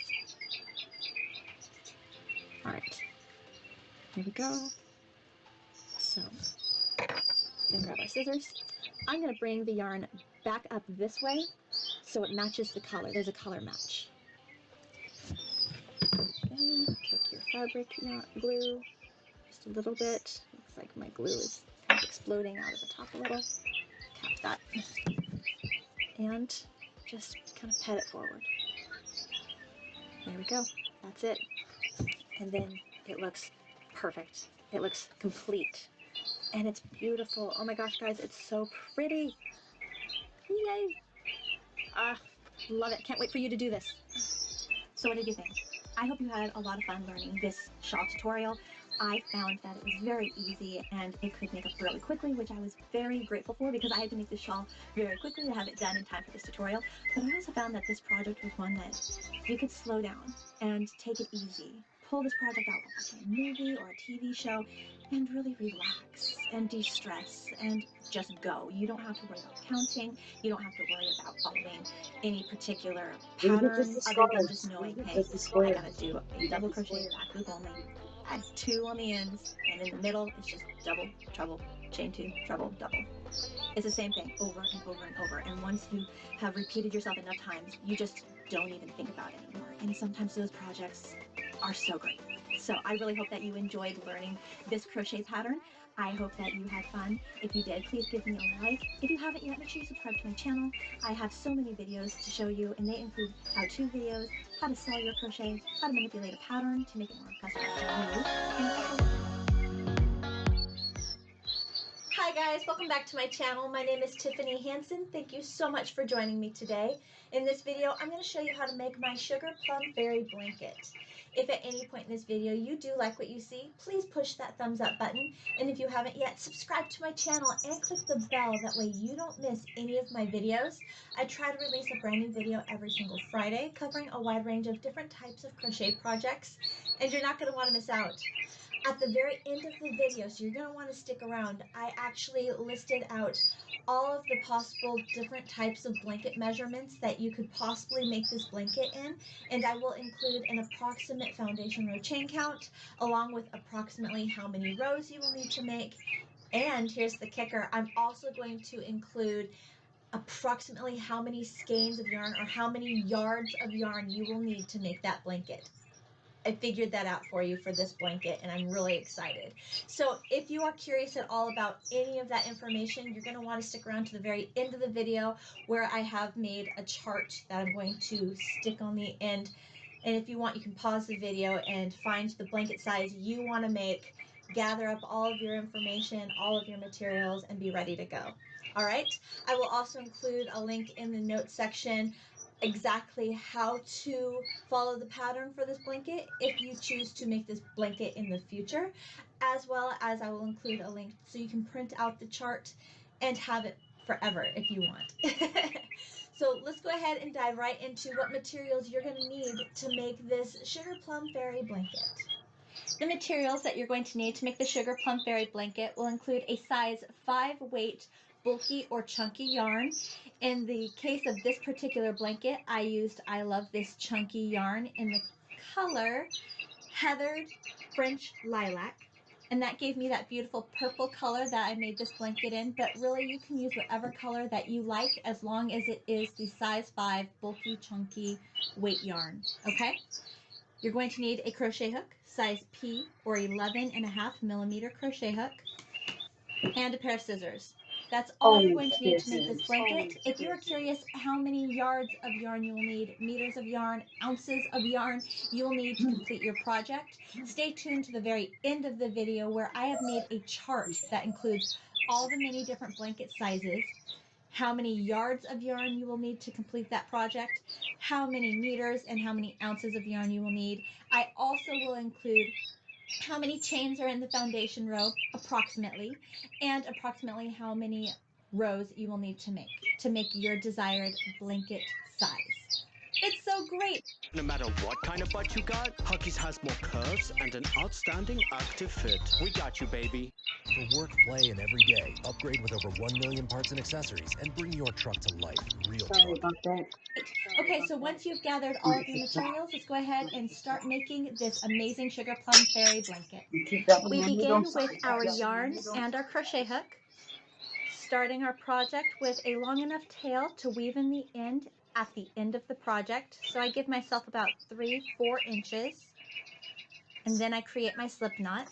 All right, here we go. So, gonna grab our scissors. I'm gonna bring the yarn back up this way so it matches the color. There's a color match. Okay, take your fabric glue, just a little bit. Looks like my glue is kind of exploding out of the top a little. Cap that. And just kind of pet it forward. There we go. That's it. And then it looks perfect. It looks complete. And it's beautiful. Oh my gosh, guys, it's so pretty. Yay. Ah, love it. Can't wait for you to do this. So what did you think? I hope you had a lot of fun learning this shawl tutorial. I found that it was very easy and it could make up really quickly, which I was very grateful for because I had to make this shawl very quickly to have it done in time for this tutorial. But I also found that this project was one that you could slow down and take it easy. Pull this project out while watching a movie or a TV show and really relax and de-stress and just go. You don't have to worry about counting. You don't have to worry about following any particular pattern other than just knowing, hey, I gotta do a double crochet back loop only, add 2 on the ends, and in the middle it's just double, treble, chain 2, treble, double. It's the same thing over and over and over, and once you have repeated yourself enough times, you just don't even think about it anymore. And sometimes those projects are so great. So I really hope that you enjoyed learning this crochet pattern. I hope that you had fun. If you did, please give me a like. If you haven't yet, make sure you subscribe to my channel. I have so many videos to show you, and they include how-to videos, how to sell your crochet, how to manipulate a pattern to make it more customized to you, and also Hi guys, welcome back to my channel. My name is Tiffany Hansen. Thank you so much for joining me today. In this video, I'm going to show you how to make my Sugar Plum Fairy blanket. If at any point in this video you do like what you see, please push that thumbs up button. And if you haven't yet, subscribe to my channel and click the bell. That way you don't miss any of my videos. I try to release a brand new video every single Friday covering a wide range of different types of crochet projects. And you're not going to want to miss out. At the very end of the video, so you're going to want to stick around, I actually listed out all of the possible different types of blanket measurements that you could possibly make this blanket in, and I will include an approximate foundation row chain count, along with approximately how many rows you will need to make. And here's the kicker, I'm also going to include approximately how many skeins of yarn or how many yards of yarn you will need to make that blanket. I figured that out for you for this blanket, and I'm really excited. So if you are curious at all about any of that information, you're going to want to stick around to the very end of the video where I have made a chart that I'm going to stick on the end. And if you want, you can pause the video and find the blanket size you want to make, gather up all of your information, all of your materials, and be ready to go. All right. I will also include a link in the notes section exactly how to follow the pattern for this blanket if you choose to make this blanket in the future, as well as I will include a link so you can print out the chart and have it forever if you want. So let's go ahead and dive right into what materials you're going to need to make this Sugar Plum Fairy blanket. The materials that you're going to need to make the Sugar Plum Fairy blanket will include a size 5 weight bulky or chunky yarn. In the case of this particular blanket, I used I Love This Chunky yarn in the color Heathered French Lilac. And that gave me that beautiful purple color that I made this blanket in, but really you can use whatever color that you like as long as it is the size 5 bulky chunky weight yarn, okay? You're going to need a crochet hook, size P or 11.5mm crochet hook, and a pair of scissors. That's all you're going to need to make this blanket. If you are curious how many yards of yarn you will need, meters of yarn, ounces of yarn you will need to complete your project, stay tuned to the very end of the video where I have made a chart that includes all the many different blanket sizes, how many yards of yarn you will need to complete that project, how many meters and how many ounces of yarn you will need. I also will include how many chains are in the foundation row, approximately, and approximately how many rows you will need to make your desired blanket size. It's so great. No matter what kind of butt you got, Huggies has more curves and an outstanding active fit. We got you, baby. For work, play, and every day, upgrade with over 1 million parts and accessories and bring your truck to life real time. Okay, so once you've gathered all of your materials, let's go ahead and start making this amazing Sugar Plum Fairy blanket. We begin with our yarn and our crochet hook, starting our project with a long enough tail to weave in the end at the end of the project. So I give myself about 3-4 inches, and then I create my slip knot,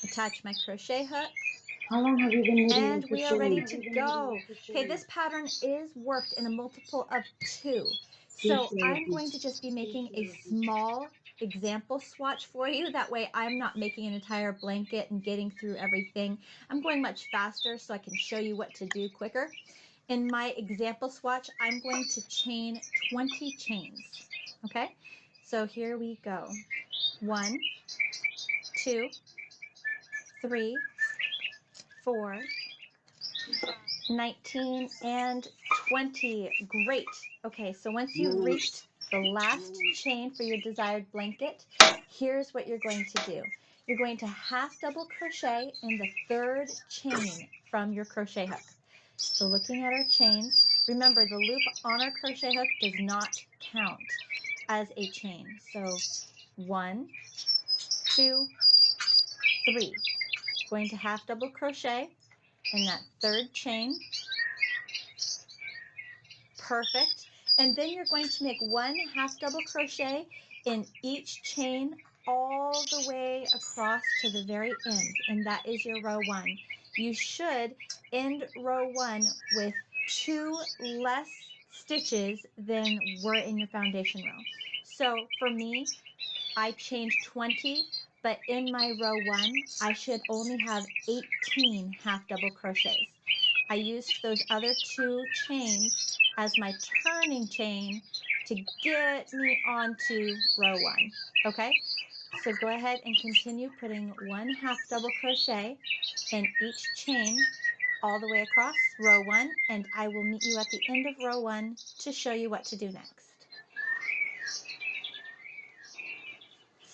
attach my crochet hook, How long have you been knitting and and we are ready crocheting? to go. Okay, this pattern is worked in a multiple of 2. So I'm going to just be making a small example swatch for you. That way I'm not making an entire blanket and getting through everything. I'm going much faster so I can show you what to do quicker. In my example swatch, I'm going to chain 20 chains. Okay, so here we go. 1, 2, 3, 4, 19 and 20. Great. Okay, so once you've reached the last chain for your desired blanket, here's what you're going to do. You're going to half double crochet in the 3rd chain from your crochet hook. So looking at our chains, remember the loop on our crochet hook does not count as a chain. So 1, 2, 3. Going to half double crochet in that 3rd chain. Perfect. And then you're going to make 1 half double crochet in each chain all the way across to the very end, and that is your row 1. You should end row 1 with 2 less stitches than were in your foundation row. So for me, I chained 20, but in my row 1, I should only have 18 half double crochets. I used those other 2 chains as my turning chain to get me onto row 1. Okay, so go ahead and continue putting 1 half double crochet in each chain all the way across row 1, and I will meet you at the end of row 1 to show you what to do next.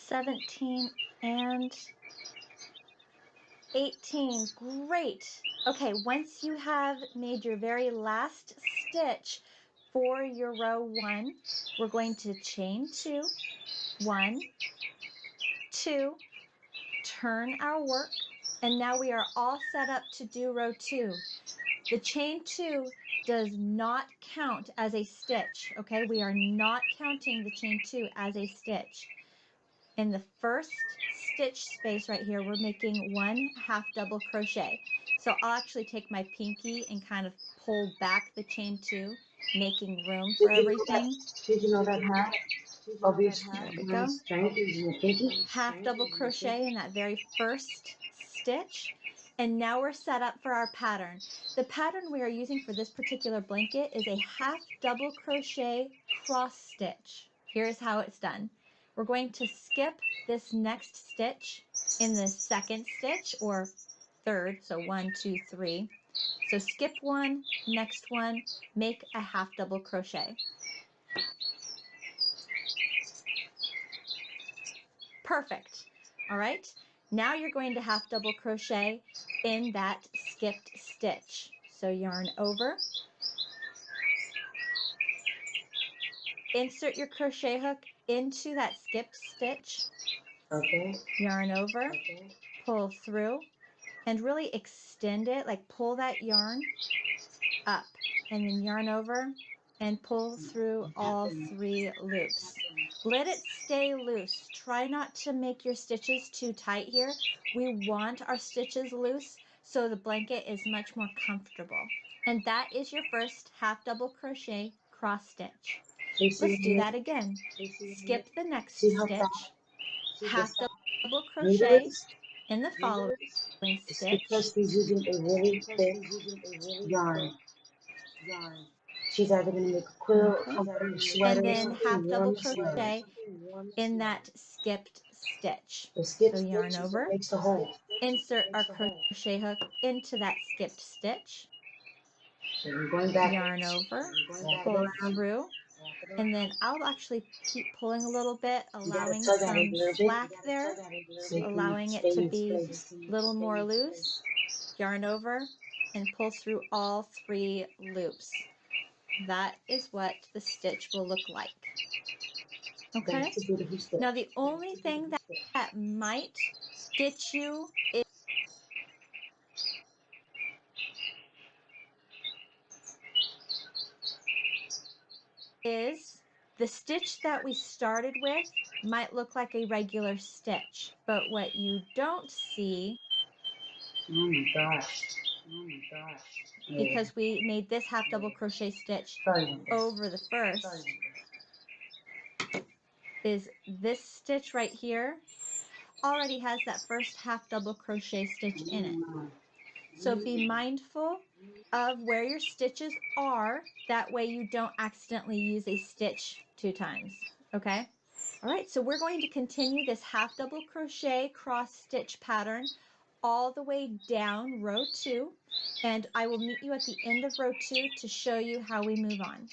17 and 18. Great. Okay, once you have made your very last stitch for your row 1, we're going to chain 2, 1, 2, turn our work, and now we are all set up to do row 2. The chain 2 does not count as a stitch, okay? We are not counting the chain 2 as a stitch. In the first stitch space right here, we're making 1 half double crochet. So I'll actually take my pinky and kind of pull back the chain 2, making room for everything. Did you know that half of each There we go. strength is your pinky? Half double crochet in that very first stitch. And now we're set up for our pattern. The pattern we are using for this particular blanket is a half double crochet cross stitch. Here's how it's done. We're going to skip this next stitch in the 2nd stitch or 3rd, so 1, 2, 3. So skip 1, next one, make a half double crochet. Perfect. All right, now you're going to half double crochet in that skipped stitch. So yarn over, insert your crochet hook into that skipped stitch, Okay. yarn over, pull through, and really extend it, like pull that yarn up, and then yarn over and pull through all 3 loops. Let it stay loose. Try not to make your stitches too tight here. We want our stitches loose so the blanket is much more comfortable. And that is your first half double crochet cross stitch. Let's do that again. Skip the next stitch, half double crochet in the following It's stitch, because she's using a really thick yarn. She's either going to make a quilt, a comforter, a sweater, and or then something half double warm to wear. crochet in that skipped stitch. The skip So yarn stitch is what over, makes the hole. insert our crochet hook into that skipped stitch, So you're going back, yarn over, wrap it pull around, through, and then I'll actually keep pulling a little bit, you got to allowing tug at it a some little bit slack there, so it can allowing it stay to in its be place. a little more loose, yarn over, and pull through all 3 loops. That is what the stitch will look like. Okay? That's a beautiful stitch. Now the only thing that might get you is the stitch that we started with might look like a regular stitch, but what you don't see, Oh my gosh. because we made this half double crochet stitch over the first, is this stitch right here already has that first half double crochet stitch in it. So be mindful of where your stitches are. That way you don't accidentally use a stitch 2 times. Okay? All right, so we're going to continue this half double crochet cross stitch pattern all the way down row 2, and I will meet you at the end of row 2 to show you how we move on.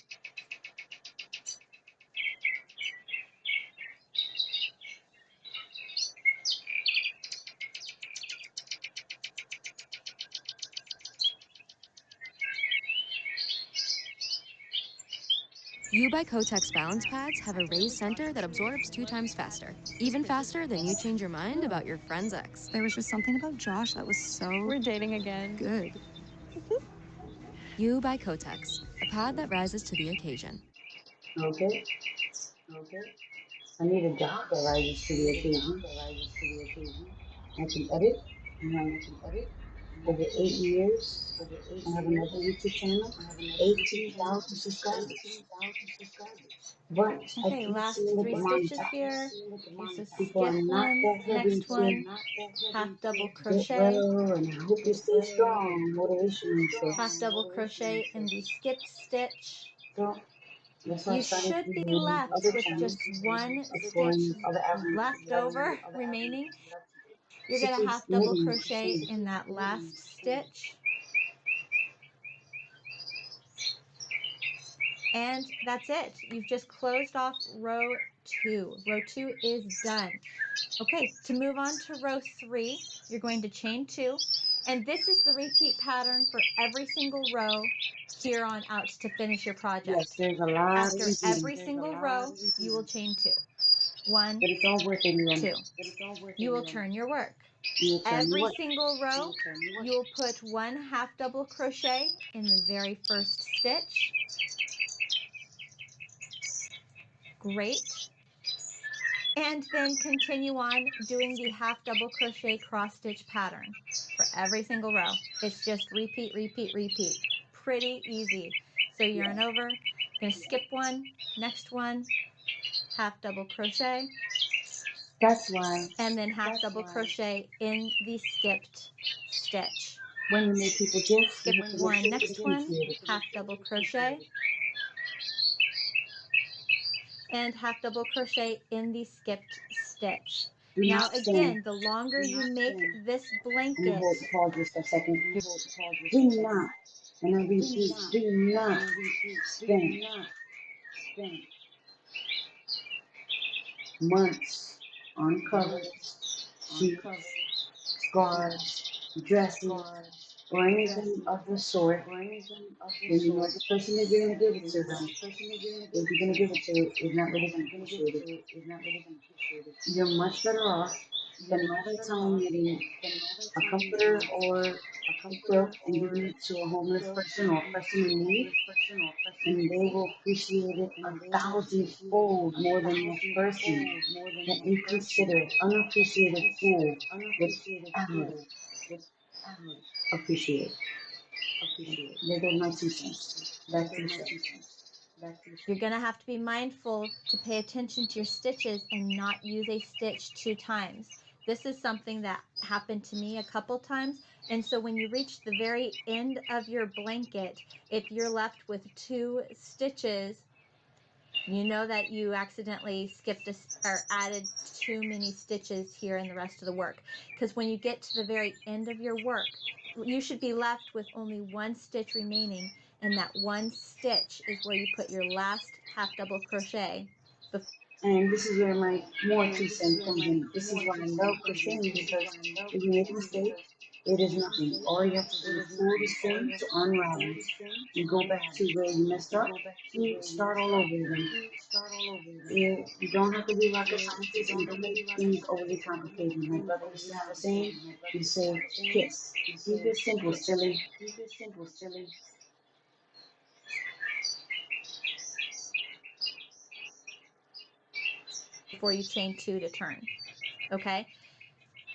You by Kotex balance pads have a raised center that absorbs 2 times faster. Even faster than you change your mind about your friend's ex. There was just something about Josh that was so... We're dating again. good. You by Kotex, a pad that rises to the occasion. Okay. I need a job that rises to the occasion. I can edit. Over 8 years, I have another YouTube channel, 18,000 subscribers. But I Okay, keep last seeing that 3 the stitches here. Okay, so people are skip not one, that heavy next into one, half double get crochet, well, and I hope you stay strong, motivation. half double crochet in the skipped stitch. So that's why I You started should be doing left other with channels, just 1 stitch exploring other avenues left over remaining. You're to going to keep half double moving. crochet in that last stitch. And that's it. You've just closed off row 2. Row 2 is done. Okay, to move on to row 3, you're going to chain 2. And this is the repeat pattern for every single row here on out to finish your project. Yes, there's a lot of After repeating. every single row, you will chain 2. 1, But it's all worth it, Leon. 2. You will turn your work. You turn your Every work. single row, you will put 1 half double crochet in the very first stitch. Great. And then continue on doing the half double crochet cross stitch pattern for every single row. It's just repeat, repeat, repeat. Pretty easy. So yarn over, gonna skip one, next one, half double crochet, That's why and then half double crochet in the skipped stitch. when you make people gifts, you Skip have to make one, sure it's next one, appreciated. half double crochet, and half double crochet in the skipped stitch. Do Now not spin. again, the longer you make this Let me blanket, hold pause just a second. Do not, and I repeat, do not spin months on covers, sheets, scarves, dresses, or anything of the sort. When you know the person that you're going to give it to them, if you're going to give it to, is not really going to appreciate it. You're much better off spending all that time knitting a comforter or a quilt and giving it to a homeless person or a person in need, and they will appreciate it 1,000-fold more than that person that you consider unappreciated fool would ever appreciate. There goes my 2 cents. Back to the show. You're going to have to be mindful to pay attention to your stitches and not use a stitch 2 times. This is something that happened to me a couple times, and so when you reach the very end of your blanket, if you're left with 2 stitches, you know that you accidentally skipped or added too many stitches here in the rest of the work. Because when you get to the very end of your work, you should be left with only 1 stitch remaining, and that 1 stitch is where you put your last half double crochet. And this is where my more 2 cents comes in. This is why I love crocheting, because if you make a mistake, it is nothing. All you have to do is pull the string to unravel. You go back to where you messed up, you start all over again. You don't have to be rocket scientist, and don't make things overly complicated. My brother used to have a saying, he said, kiss. Keep it simple, silly. Before you chain 2 to turn. Okay?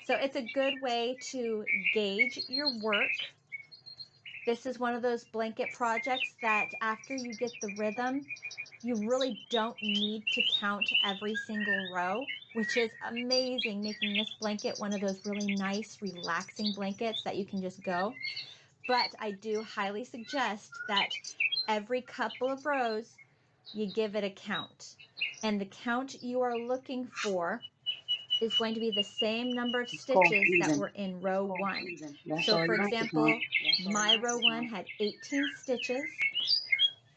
So it's a good way to gauge your work. This is one of those blanket projects that after you get the rhythm, you really don't need to count every single row, which is amazing, making this blanket one of those really nice, relaxing blankets that you can just go. But I do highly suggest that every couple of rows, you give it a count. And the count you are looking for is going to be the same number of It's called stitches that even. were in row 1. That's So all for you have to count. example, my row 1 had 18 stitches.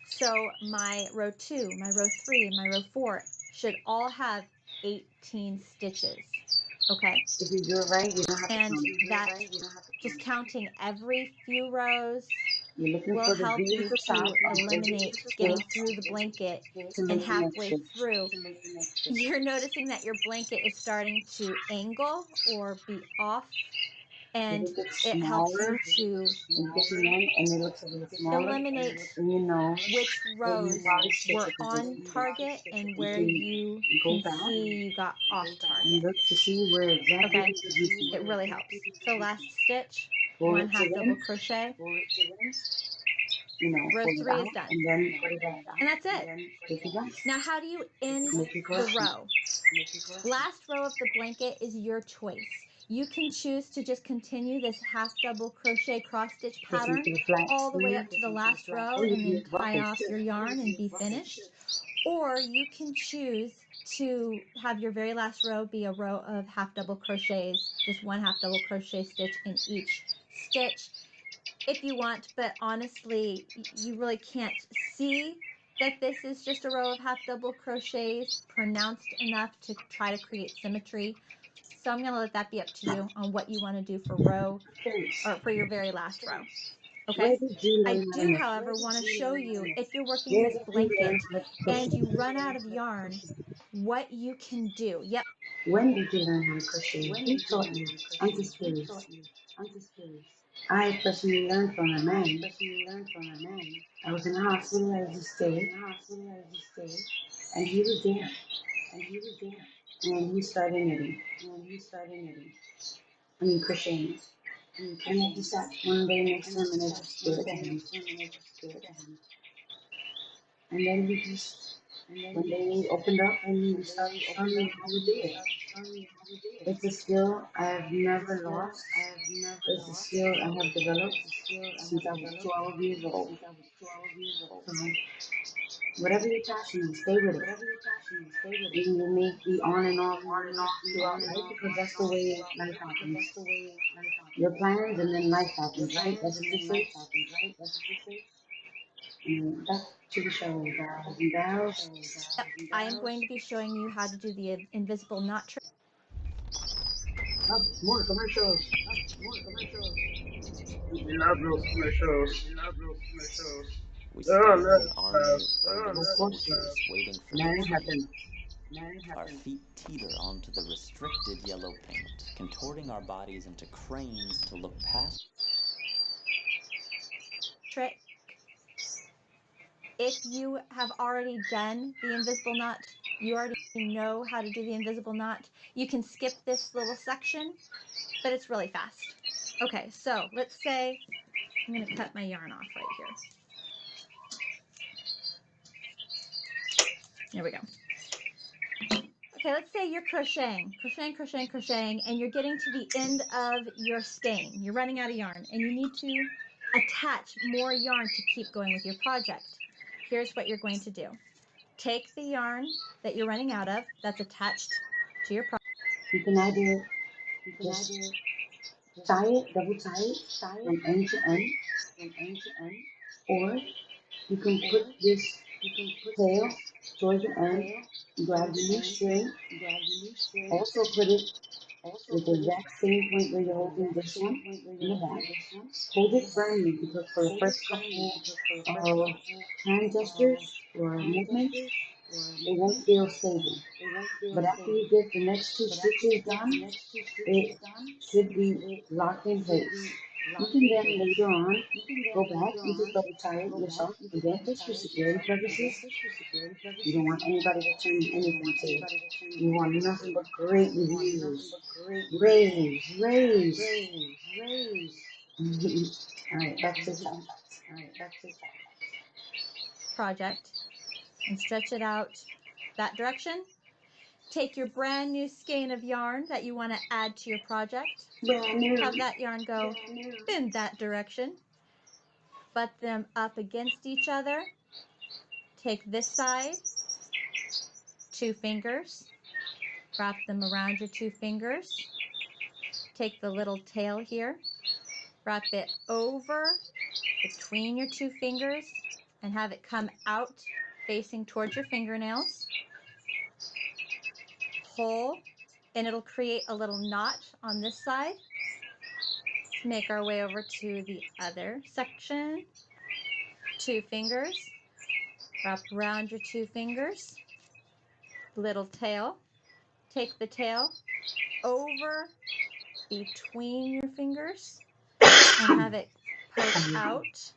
So my row 2, my row 3, and my row 4 should all have 18 stitches. Okay? If you do it right, you don't have to And count. that just counting every few rows You're looking will for the help V at you the top to of every eliminate getting stitch through the blanket, to and make the next halfway stitch. through you're noticing that your blanket is starting to angle or be off, If and it gets it helps smaller, you to and it gets in the end, and it looks a little smaller, eliminate then you know which that you rows probably stitch were it on because target and you where can you go can back see you got off and target. look to see where exactly Okay, it is missing. it really helps. So last stitch, Pull 1 it to half double them, crochet, pull row it 3 out, is done, and then put it back. and that's it. Take it down. Now how do you end Make your the correction. row? Last row of the blanket is your choice. You can choose to just continue this half double crochet cross stitch Push into pattern the flat all the way seam. up to the last row Or you and can then make tie ruffles off too. your yarn and be finished. Or you can choose to have your very last row be a row of half double crochets, just 1 half double crochet stitch in each stitch if you want, but honestly, you really can't see that this is just a row of half double crochets pronounced enough to try to create symmetry. So I'm going to let that be up to you on what you want to do for row or for your very last row. Where Okay. did you I learn how to do, knit? however, want to show you if you're working Where this did you learn blanket how to and crochet? you run out of yarn, what you can do. Yep. When did you learn how to crochet? Who taught you? I'm just curious. I personally learned from a man. I was in the hospital as a stay, and he was there, and he started knitting. I mean crocheting. And I just sat one day next to him and I just stared at him. And then he just, one day he opened up and he started showing me how to do it. It's a skill I have never lost. It's a skill I have developed since I was 12 years old. So whatever you're passionate, stay with it. And you may be on and off throughout life because that's the way life happens. Your plans and then life happens, right? That's what you say. And back to the show, guys and gals. Yep. I am going to be showing you how to do the invisible knot trick. Oh, more commercials. We love those commercials. We Oh, stand an army of urban of course, soldiers waiting for the man train. happen. Our feet teeter onto the restricted yellow paint, contorting our bodies into cranes to look past trick. If you have already done the invisible knot, you already know how to do the invisible knot, you can skip this little section, but it's really fast. Okay, so let's say I'm going to cut my yarn off right here. There we go. Okay, let's say you're crocheting, and you're getting to the end of your skein. You're running out of yarn, and you need to attach more yarn to keep going with your project. Here's what you're going to do. Take the yarn that you're running out of that's attached to your project. You can either just tie it, double tie it from end to end, or you can put this tail towards the end, grab the new string, also put it with the exact same point where you're holding this one in the back. Hold it firmly because for the first couple of hand gestures or movements, it won't feel stable. But after you get the next two stitches done, it should be locked in place. You can then later on go back and just double tie it yourself again, just for security purposes. You don't want anybody to turn anything to you. You want nothing but great reviews. Raise, raise. All right, back to the top. Project and stretch it out that direction. Take your brand new skein of yarn that you want to add to your project. Have that yarn go in that direction. Butt them up against each other. Take this side, 2 fingers, wrap them around your 2 fingers. Take the little tail here, wrap it over between your 2 fingers and have it come out facing towards your fingernails. Pull, and it'll create a little knot on this side. Let's make our way over to the other section. 2 fingers, wrap around your 2 fingers, little tail. Take the tail over between your fingers and have it poke out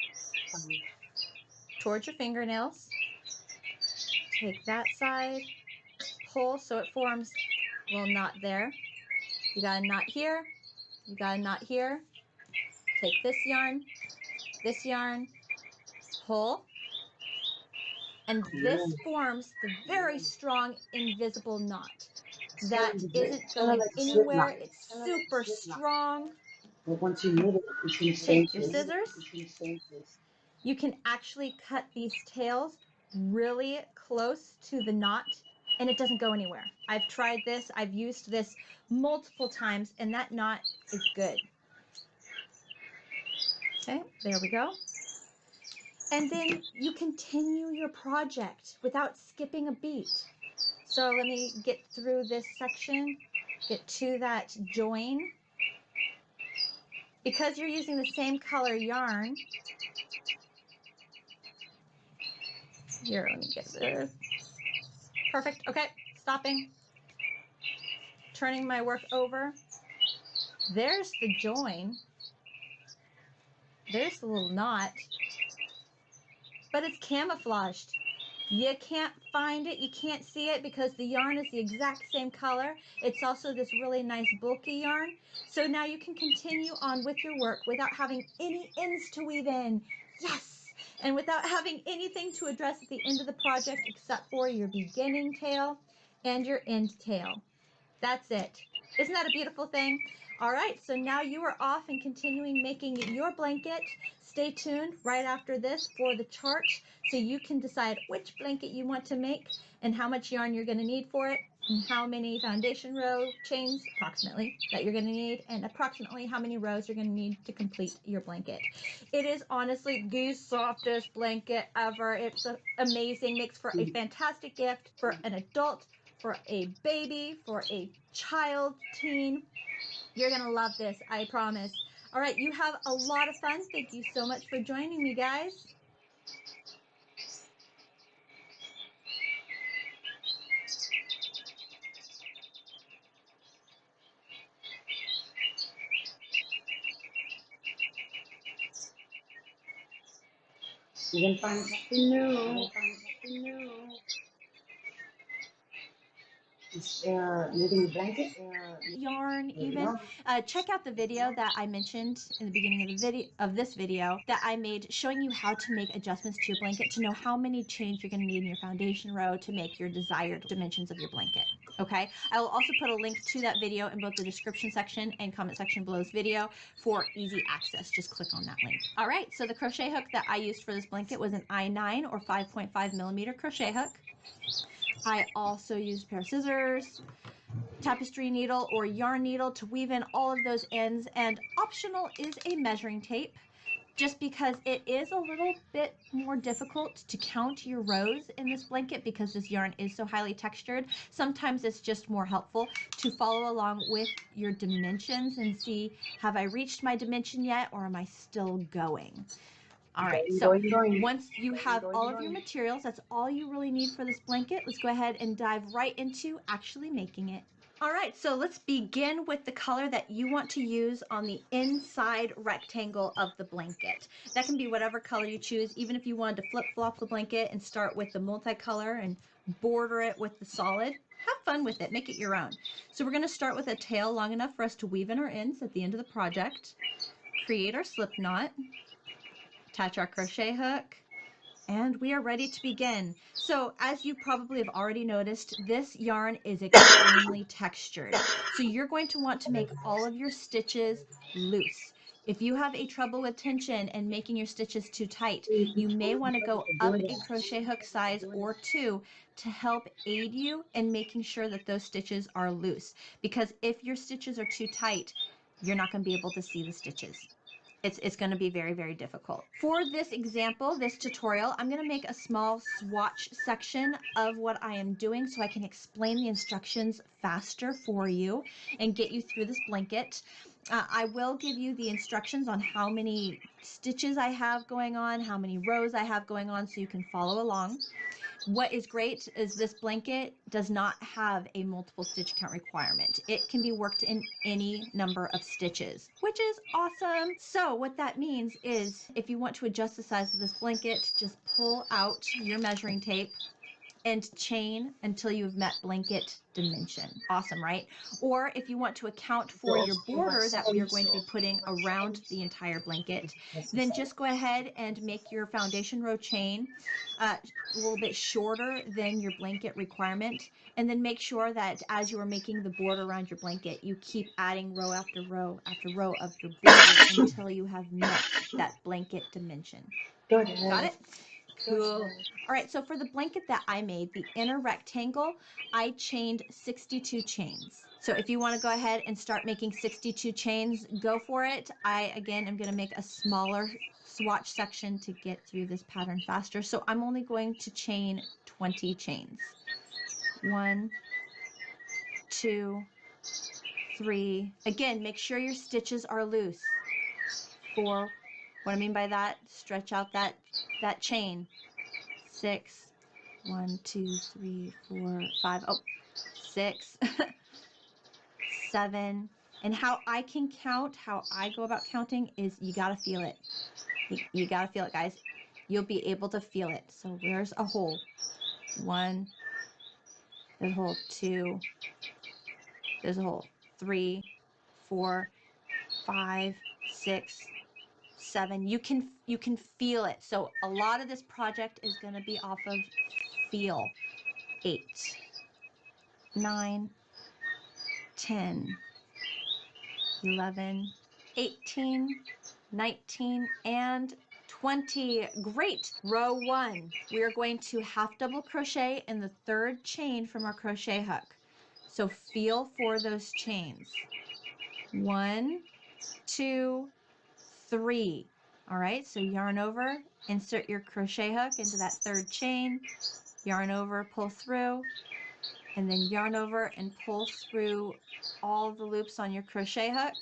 towards your fingernails. Take that side, pull so it forms a little knot there. You got a knot here, you got a knot here. Take this yarn, pull, and this forms the very strong invisible knot. That isn't going anywhere. It's super strong. But once you move it, it's in the same Take your place. scissors. You can actually cut these tails really close to the knot and it doesn't go anywhere. I've tried this. I've used this multiple times and that knot is good. Okay, there we go. And then you continue your project without skipping a beat. So let me get through this section, get to that join. Because you're using the same color yarn, here, let me get this. Perfect, okay, stopping. Turning my work over. There's the join. There's the little knot, but it's camouflaged. You can't find it, you can't see it because the yarn is the exact same color. It's also this really nice bulky yarn. So now you can continue on with your work without having any ends to weave in. Yes! And without having anything to address at the end of the project except for your beginning tail and your end tail. That's it. Isn't that a beautiful thing? All right, so now you are off and continuing making your blanket. Stay tuned right after this for the chart so you can decide which blanket you want to make and how much yarn you're going to need for it and how many foundation row chains approximately that you're going to need and approximately how many rows you're going to need to complete your blanket. It is honestly the softest blanket ever. It's amazing, makes for a fantastic gift for an adult, for a baby, for a child, teen. You're going to love this, I promise. All right, you have a lot of fun. Thank you so much for joining me, guys. You can find something new. Is knitting a blanket? Yarn There you even. go. Check out the video that I mentioned in the beginning of the this video that I made showing you how to make adjustments to your blanket to know how many chains you're going to need in your foundation row to make your desired dimensions of your blanket. Okay, I will also put a link to that video in both the description section and comment section below this video for easy access. Just click on that link. All right, so the crochet hook that I used for this blanket was an I9 or 5.5 millimeter crochet hook. I also used a pair of scissors, tapestry needle or yarn needle to weave in all of those ends, and optional is a measuring tape, just because it is a little bit more difficult to count your rows in this blanket because this yarn is so highly textured. Sometimes it's just more helpful to follow along with your dimensions and see, have I reached my dimension yet or am I still going? All right, so once you have all of your materials, that's all you really need for this blanket. Let's go ahead and dive right into actually making it. All right, so let's begin with the color that you want to use on the inside rectangle of the blanket. That can be whatever color you choose, even if you wanted to flip-flop the blanket and start with the multicolor and border it with the solid. Have fun with it, make it your own. So we're gonna start with a tail long enough for us to weave in our ends at the end of the project, create our slip knot, attach our crochet hook, and we are ready to begin. So as you probably have already noticed, this yarn is extremely textured. So you're going to want to make all of your stitches loose. If you have a trouble with tension and making your stitches too tight, you may want to go up a crochet hook size or two to help aid you in making sure that those stitches are loose. Because if your stitches are too tight, you're not going to be able to see the stitches. It's going to be very, very difficult. For this example, this tutorial, I'm going to make a small swatch section of what I am doing so I can explain the instructions faster for you and get you through this blanket. I will give you the instructions on how many stitches I have going on, how many rows I have going on, so you can follow along. What is great is this blanket does not have a multiple stitch count requirement. It can be worked in any number of stitches, which is awesome. So what that means is if you want to adjust the size of this blanket, just pull out your measuring tape and chain until you've met blanket dimension. Awesome, right? Or if you want to account for your border that we are going to be putting around the entire blanket, then just go ahead and make your foundation row chain a little bit shorter than your blanket requirement, and then make sure that as you are making the border around your blanket, you keep adding row after row after row of your border until you have met that blanket dimension. Got it? Cool. All right, so for the blanket that I made, the inner rectangle, I chained 62 chains. So if you want to go ahead and start making 62 chains, go for it. I, again, am going to make a smaller swatch section to get through this pattern faster. So I'm only going to chain 20 chains. 1, 2, 3. Again, make sure your stitches are loose. 4. What I mean by that, stretch out that chain. 6. 1, 2, 3, 4, 5. Oh, 6, 7. And how I can count, how I go about counting is you got to feel it. You got to feel it, guys. You'll be able to feel it. So where's a hole? 1, there's a hole. 2, there's a hole. 3, 4, 5, 6, 7. You can feel it. So a lot of this project is going to be off of feel. 8, 9, 10, 11, 18, 19, and 20. Great. Row 1. We are going to half double crochet in the third chain from our crochet hook. So feel for those chains. 1, 2, 3. All right, so yarn over, insert your crochet hook into that third chain, yarn over, pull through, and then yarn over and pull through all the loops on your crochet hook.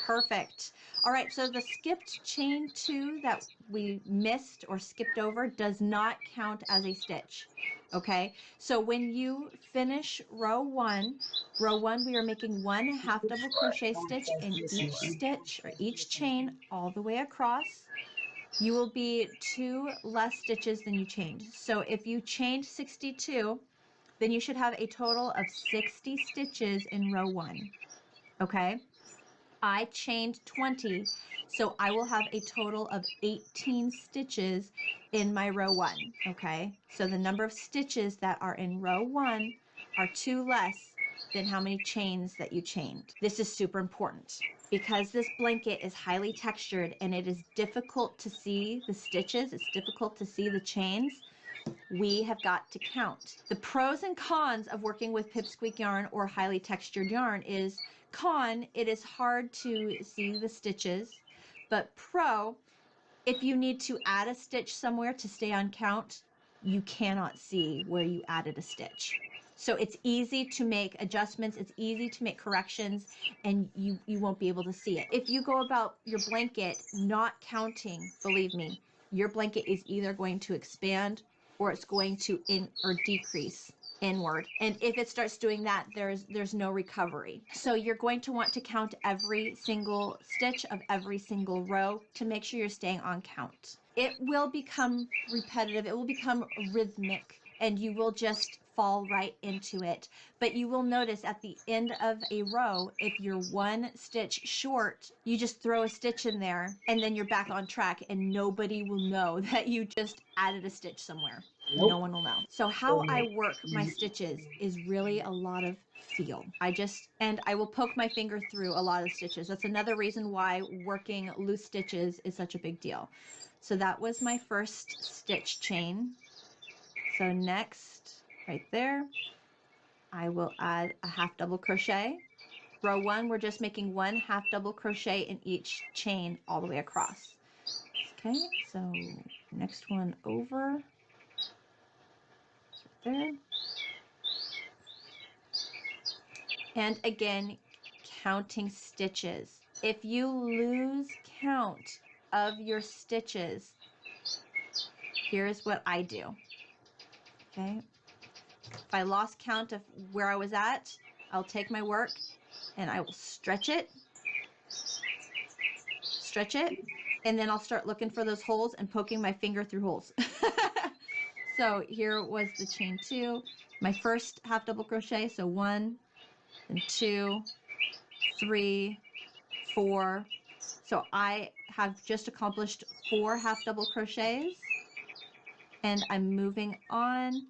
Perfect. All right, so the skipped chain 2 that we missed or skipped over does not count as a stitch. Okay, so when you finish row 1, we are making 1 half double crochet stitch in each stitch or each chain all the way across. you will be 2 less stitches than you chained. So if you chained 62, then you should have a total of 60 stitches in row 1. Okay? I chained 20, so I will have a total of 18 stitches in my row 1. Okay? So the number of stitches that are in row 1 are 2 less than how many chains that you chained. This is super important because this blanket is highly textured and it is difficult to see the stitches. It's difficult to see the chains. We have got to count. The pros and cons of working with pipsqueak yarn or highly textured yarn is con, it is hard to see the stitches, but pro, if you need to add a stitch somewhere to stay on count, you cannot see where you added a stitch. So it's easy to make adjustments, it's easy to make corrections, and you won't be able to see it. If you go about your blanket not counting, believe me, your blanket is either going to expand or it's going to decrease inward. And if it starts doing that, there's no recovery. So you're going to want to count every single stitch of every single row to make sure you're staying on count. It will become repetitive, it will become rhythmic, and you will just fall right into it. But you will notice at the end of a row, if you're 1 stitch short, you just throw a stitch in there and then you're back on track and nobody will know that you just added a stitch somewhere. Nope. No one will know. So how I work my stitches is really a lot of feel. And I will poke my finger through a lot of stitches. That's another reason why working loose stitches is such a big deal. So that was my first stitch chain. So next, right there, I will add a half double crochet. Row 1, we're just making 1 half double crochet in each chain all the way across. Okay, so next one over. Right there. And again, counting stitches. If you lose count of your stitches, here's what I do. Okay. If I lost count of where I was at, I'll take my work and I will stretch it, and then I'll start looking for those holes and poking my finger through holes. So here was the chain 2, my first half double crochet, so 1, then 2, 3, 4. So I have just accomplished 4 half double crochets and I'm moving on.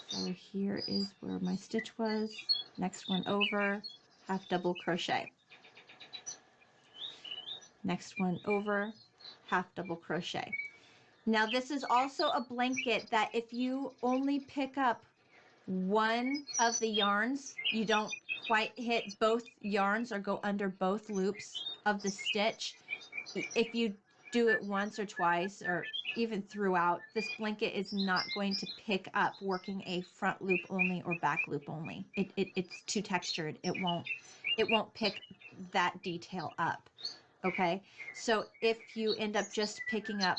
So here is where my stitch was. Next one over, half double crochet. Next one over, half double crochet. Now this is also a blanket that if you only pick up one of the yarns, you don't quite hit both yarns or go under both loops of the stitch. If you do it once or twice or even throughout, this blanket is not going to pick up working a front loop only or back loop only. It's too textured. It won't pick that detail up. Okay, so if you end up just picking up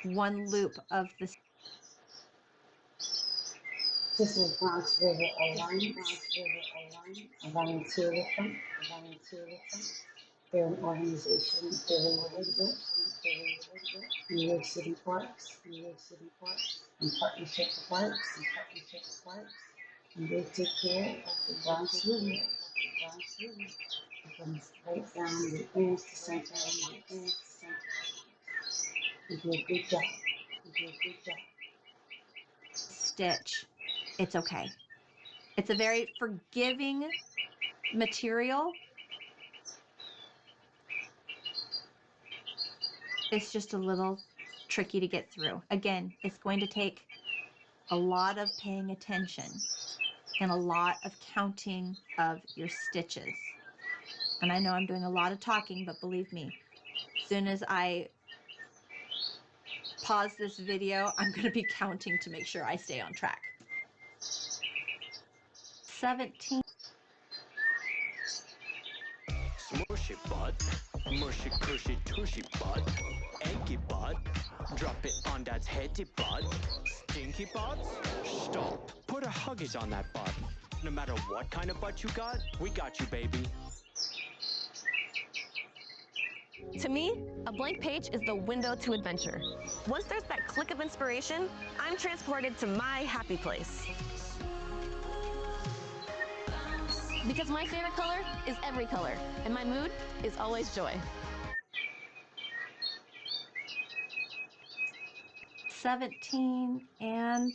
one loop of the This is Bronx River Alliance, a volunteerism. They're an organization affiliated with New York City Parks, in partnership with Parks, and they take care of the Bronx River. From right down the ends to center of the ends. They do a good job. stitch, it's okay. It's a very forgiving material. It's just a little tricky to get through. Again, it's going to take a lot of paying attention and a lot of counting of your stitches. And I know I'm doing a lot of talking, but believe me, as soon as I pause this video, I'm going to be counting to make sure I stay on track. 17. Smushy butt, mushy cushy tushy butt, eggy butt, drop it on dad's heady butt, stinky butts, stop, put a huggies on that butt. No matter what kind of butt you got, we got you, baby. To me, a blank page is the window to adventure. Once there's that click of inspiration, I'm transported to my happy place. Because my favorite color is every color, and my mood is always joy. 17 and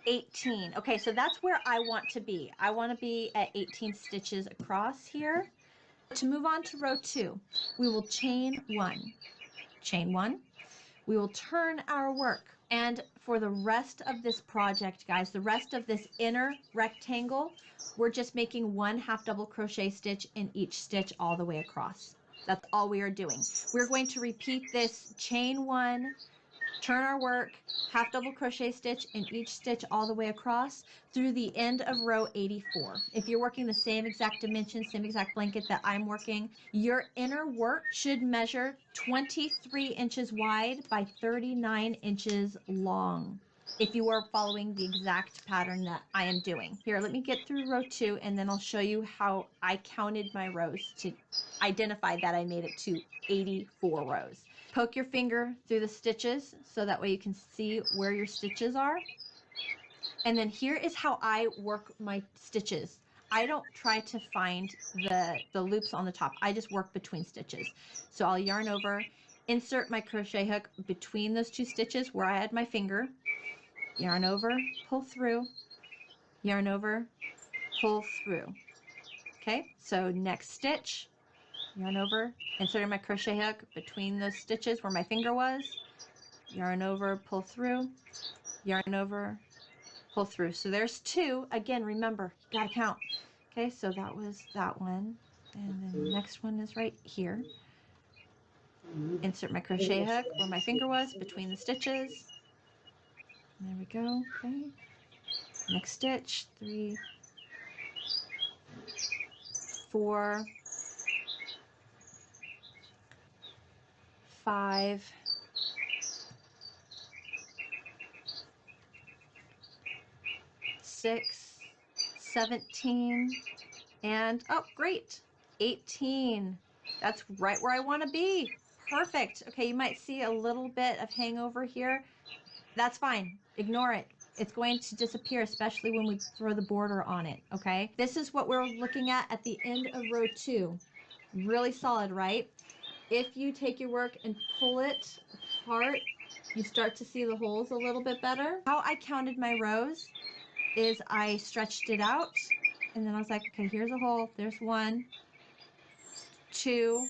18. Okay, so that's where I want to be. I want to be at 18 stitches across here. To move on to row 2, we will chain 1. Chain 1. We will turn our work. And for the rest of this project, guys, the rest of this inner rectangle, we're just making 1 half double crochet stitch in each stitch all the way across. That's all we are doing. We're going to repeat this chain 1, turn our work, half double crochet stitch in each stitch all the way across through the end of row 84. If you're working the same exact dimension, same exact blanket that I'm working, your inner work should measure 23 inches wide by 39 inches long, if you are following the exact pattern that I am doing. Here, let me get through row 2 and then I'll show you how I counted my rows to identify that I made it to 84 rows. Poke your finger through the stitches so that way you can see where your stitches are. And then here is how I work my stitches. I don't try to find the loops on the top. I just work between stitches. So I'll yarn over, insert my crochet hook between those 2 stitches where I had my finger, yarn over, pull through, yarn over, pull through. Okay, so next stitch, yarn over, inserting my crochet hook between those stitches where my finger was, yarn over, pull through, yarn over, pull through. So there's 2. Again, remember, you gotta count. Okay, so that was that one. And then the next one is right here. Insert my crochet hook where my finger was between the stitches. There we go. Okay. Next stitch, 3, 4, 5, 6, 17, and oh, great, 18. That's right where I want to be. Perfect. Okay, you might see a little bit of hangover here. That's fine. Ignore it. It's going to disappear, especially when we throw the border on it, okay? This is what we're looking at the end of row 2. Really solid, right? If you take your work and pull it apart, you start to see the holes a little bit better. How I counted my rows is I stretched it out, and then I was like, okay, here's a hole. There's 1, 2,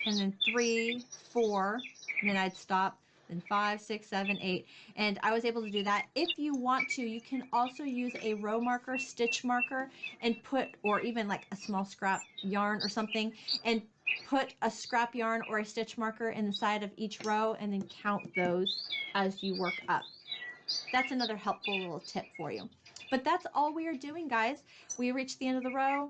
and then 3, 4, and then I'd stop. Then 5, 6, 7, 8. And I was able to do that. If you want to, you can also use a row marker, stitch marker, and put, or even like a small scrap yarn or something, and put a scrap yarn or a stitch marker in the side of each row and then count those as you work up. That's another helpful little tip for you. But that's all we are doing, guys. We reach the end of the row.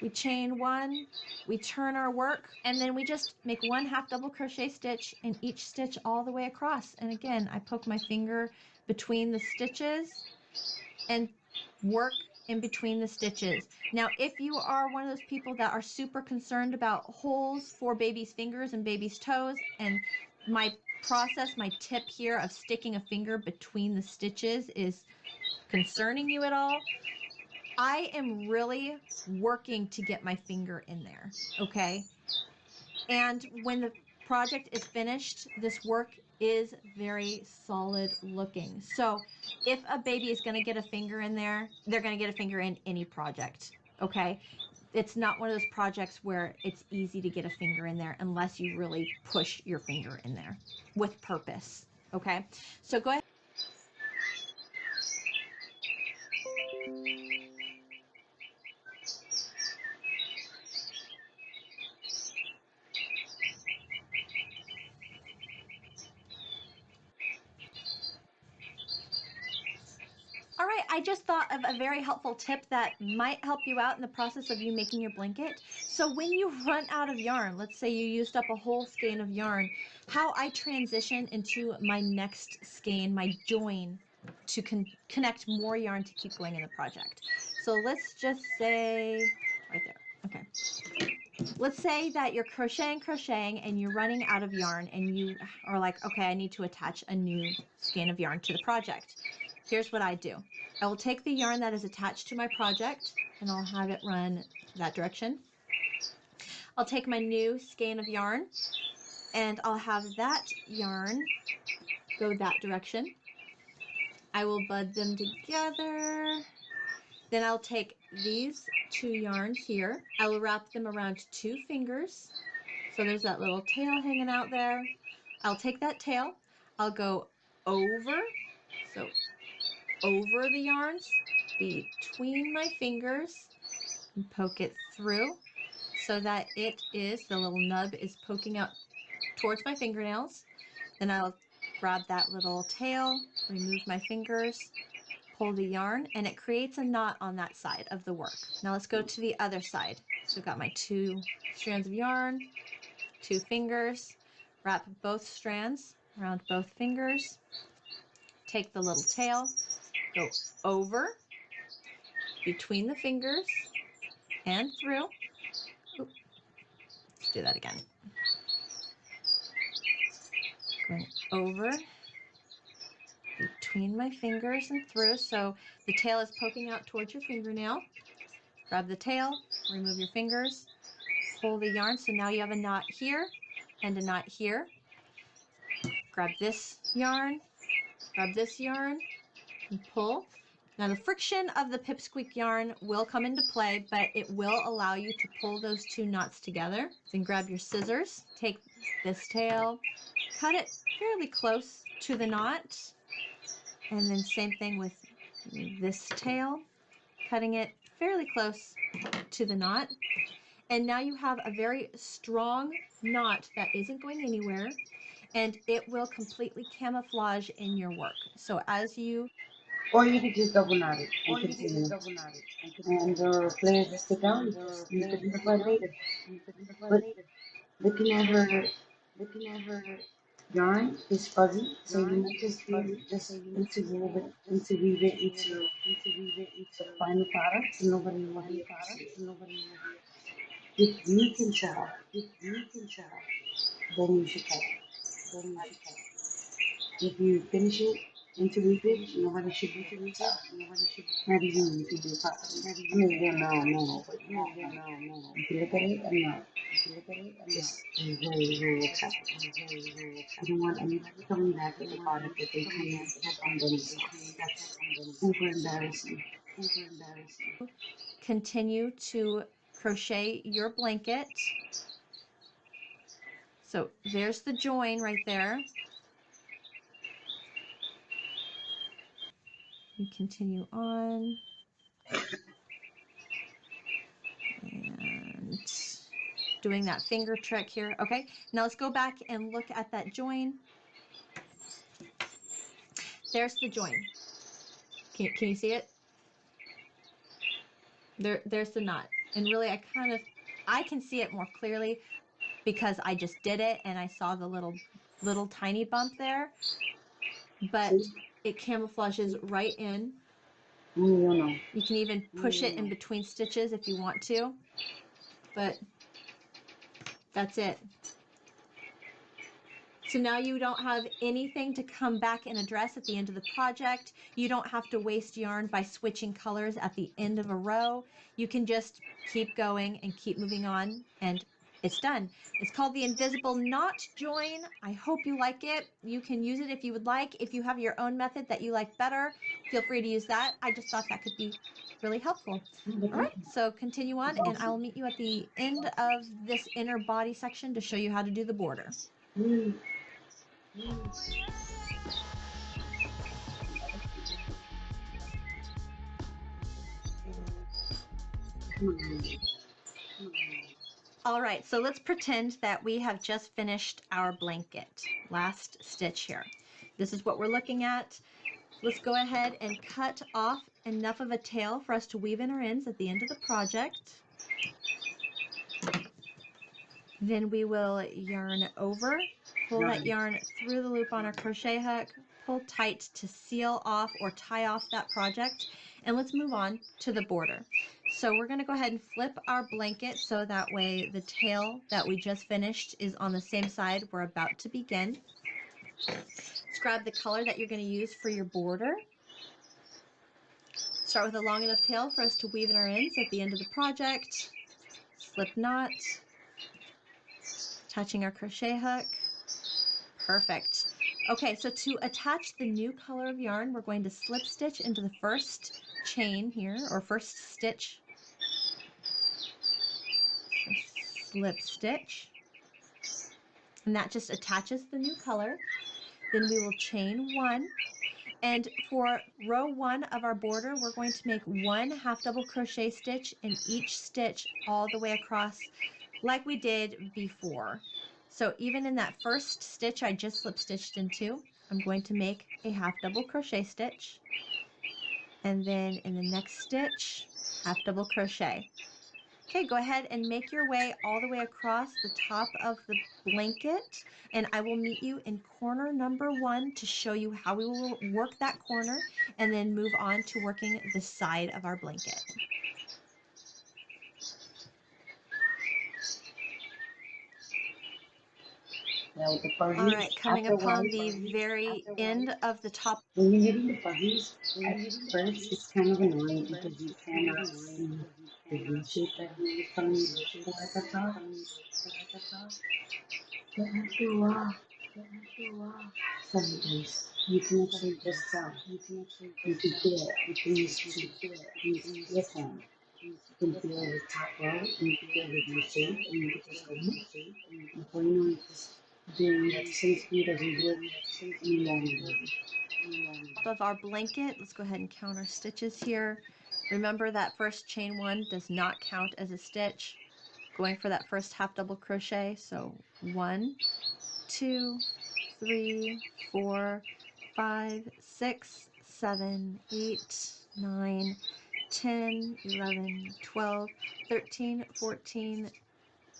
We chain 1, we turn our work, and then we just make 1 half double crochet stitch in each stitch all the way across. And again, I poke my finger between the stitches and work in between the stitches. Now, if you are one of those people that are super concerned about holes for baby's fingers and baby's toes, and my process, my tip here of sticking a finger between the stitches is concerning you at all, I am really working to get my finger in there, okay? And when the project is finished, this work is very solid looking. So if a baby is going to get a finger in there, they're going to get a finger in any project, okay? It's not one of those projects where it's easy to get a finger in there unless you really push your finger in there with purpose, okay? So go ahead. All right, I just thought of a very helpful tip that might help you out in the process of you making your blanket. So when you run out of yarn, let's say you used up a whole skein of yarn, how I transition into my next skein, my join, to connect more yarn to keep going in the project. So let's just say, right there, okay. let's say that you're crocheting and you're running out of yarn and you are like, okay, I need to attach a new skein of yarn to the project. Here's what I do. I will take the yarn that is attached to my project and I'll have it run that direction. I'll take my new skein of yarn and I'll have that yarn go that direction. I will bud them together. Then I'll take these two yarns here. I will wrap them around 2 fingers. So there's that little tail hanging out there. I'll take that tail, I'll go over, so over the yarns, between my fingers, and poke it through so that it is, the little nub is poking out towards my fingernails. Then I'll grab that little tail, remove my fingers, pull the yarn, and it creates a knot on that side of the work. Now let's go to the other side. So I've got my 2 strands of yarn, 2 fingers, wrap both strands around both fingers, take the little tail, go over, between the fingers, and through. Oop, let's do that again. Going over, between my fingers and through, so the tail is poking out towards your fingernail. Grab the tail, remove your fingers, pull the yarn, so now you have a knot here and a knot here. Grab this yarn, and pull. Now the friction of the pipsqueak yarn will come into play, but it will allow you to pull those 2 knots together. Then grab your scissors, take this tail, cut it fairly close to the knot, and then same thing with this tail, cutting it fairly close to the knot. And now you have a very strong knot that isn't going anywhere, and it will completely camouflage in your work. So as you Or you could just double knot it and continue. And play as stick out and just you put it apart later. But looking at her yarn is fuzzy, so you might just interweave it into the final product, and nobody will be able to see it. If you can tell, then you should tell. If you finish it, interweave it, nobody should be able to tell. Not even you if you do it properly. I mean, they'll know, but you won't know. If you look at it, I'm not. Just very, very acceptable. I don't want anybody coming back with a product that they can't have done themselves. That's super embarrassing. continue to crochet your blanket. So there's the join right there. You continue on. And doing that finger trick here. Okay, now let's go back and look at that join. There's the join. Can you see it? There's the knot. And really I can see it more clearly because I just did it and I saw the little tiny bump there. But it camouflages right in. You can even push it in between stitches if you want to. But that's it. So now you don't have anything to come back and address at the end of the project. You don't have to waste yarn by switching colors at the end of a row. You can just keep going and keep moving on, and it's done. It's called the invisible knot join. I hope you like it. You can use it if you would like. If you have your own method that you like better, feel free to use that. I just thought that could be really helpful. All right, so continue on, and I will meet you at the end of this inner body section to show you how to do the border. All right, so let's pretend that we have just finished our blanket. Last stitch here. This is what we're looking at. Let's go ahead and cut off enough of a tail for us to weave in our ends at the end of the project. Then we will yarn over, pull that yarn through the loop on our crochet hook, pull tight to seal off or tie off that project, and let's move on to the border. So we're going to go ahead and flip our blanket so that way the tail that we just finished is on the same side we're about to begin. Let's grab the color that you're going to use for your border. Start with a long enough tail for us to weave in our ends at the end of the project. Slip knot, attaching our crochet hook. Perfect. Okay, so to attach the new color of yarn, we're going to slip stitch into the first chain here, or first stitch. So slip stitch. And that just attaches the new color. Then we will chain one. And for row 1 of our border, we're going to make 1 half double crochet stitch in each stitch all the way across like we did before. So even in that first stitch I just slip stitched into, I'm going to make a half double crochet stitch. And then in the next stitch, half double crochet. Okay, go ahead and make your way all the way across the top of the blanket, and I will meet you in corner number 1 to show you how we will work that corner and then move on to working the side of our blanket. Now with the fuzzies, All right, coming upon afterwards, the very end of the top. when you're knitting the fuzzies, at first it's kind of annoying because you cannot see the V shape that you're coming to look for at the top. But after a while, sometimes you can actually just tell. You can feel it with these earphones. You can feel the top row, and you can feel the V shape, and you can just go, before you know it, just doing at the same speed as you would any longer. Of our blanket, let's go ahead and count our stitches here. Remember that first chain 1 does not count as a stitch. Going for that first half double crochet, so 1, 2, 3, 4, 5, 6, 7, 8, 9, 10, 11, 12, 13, 14,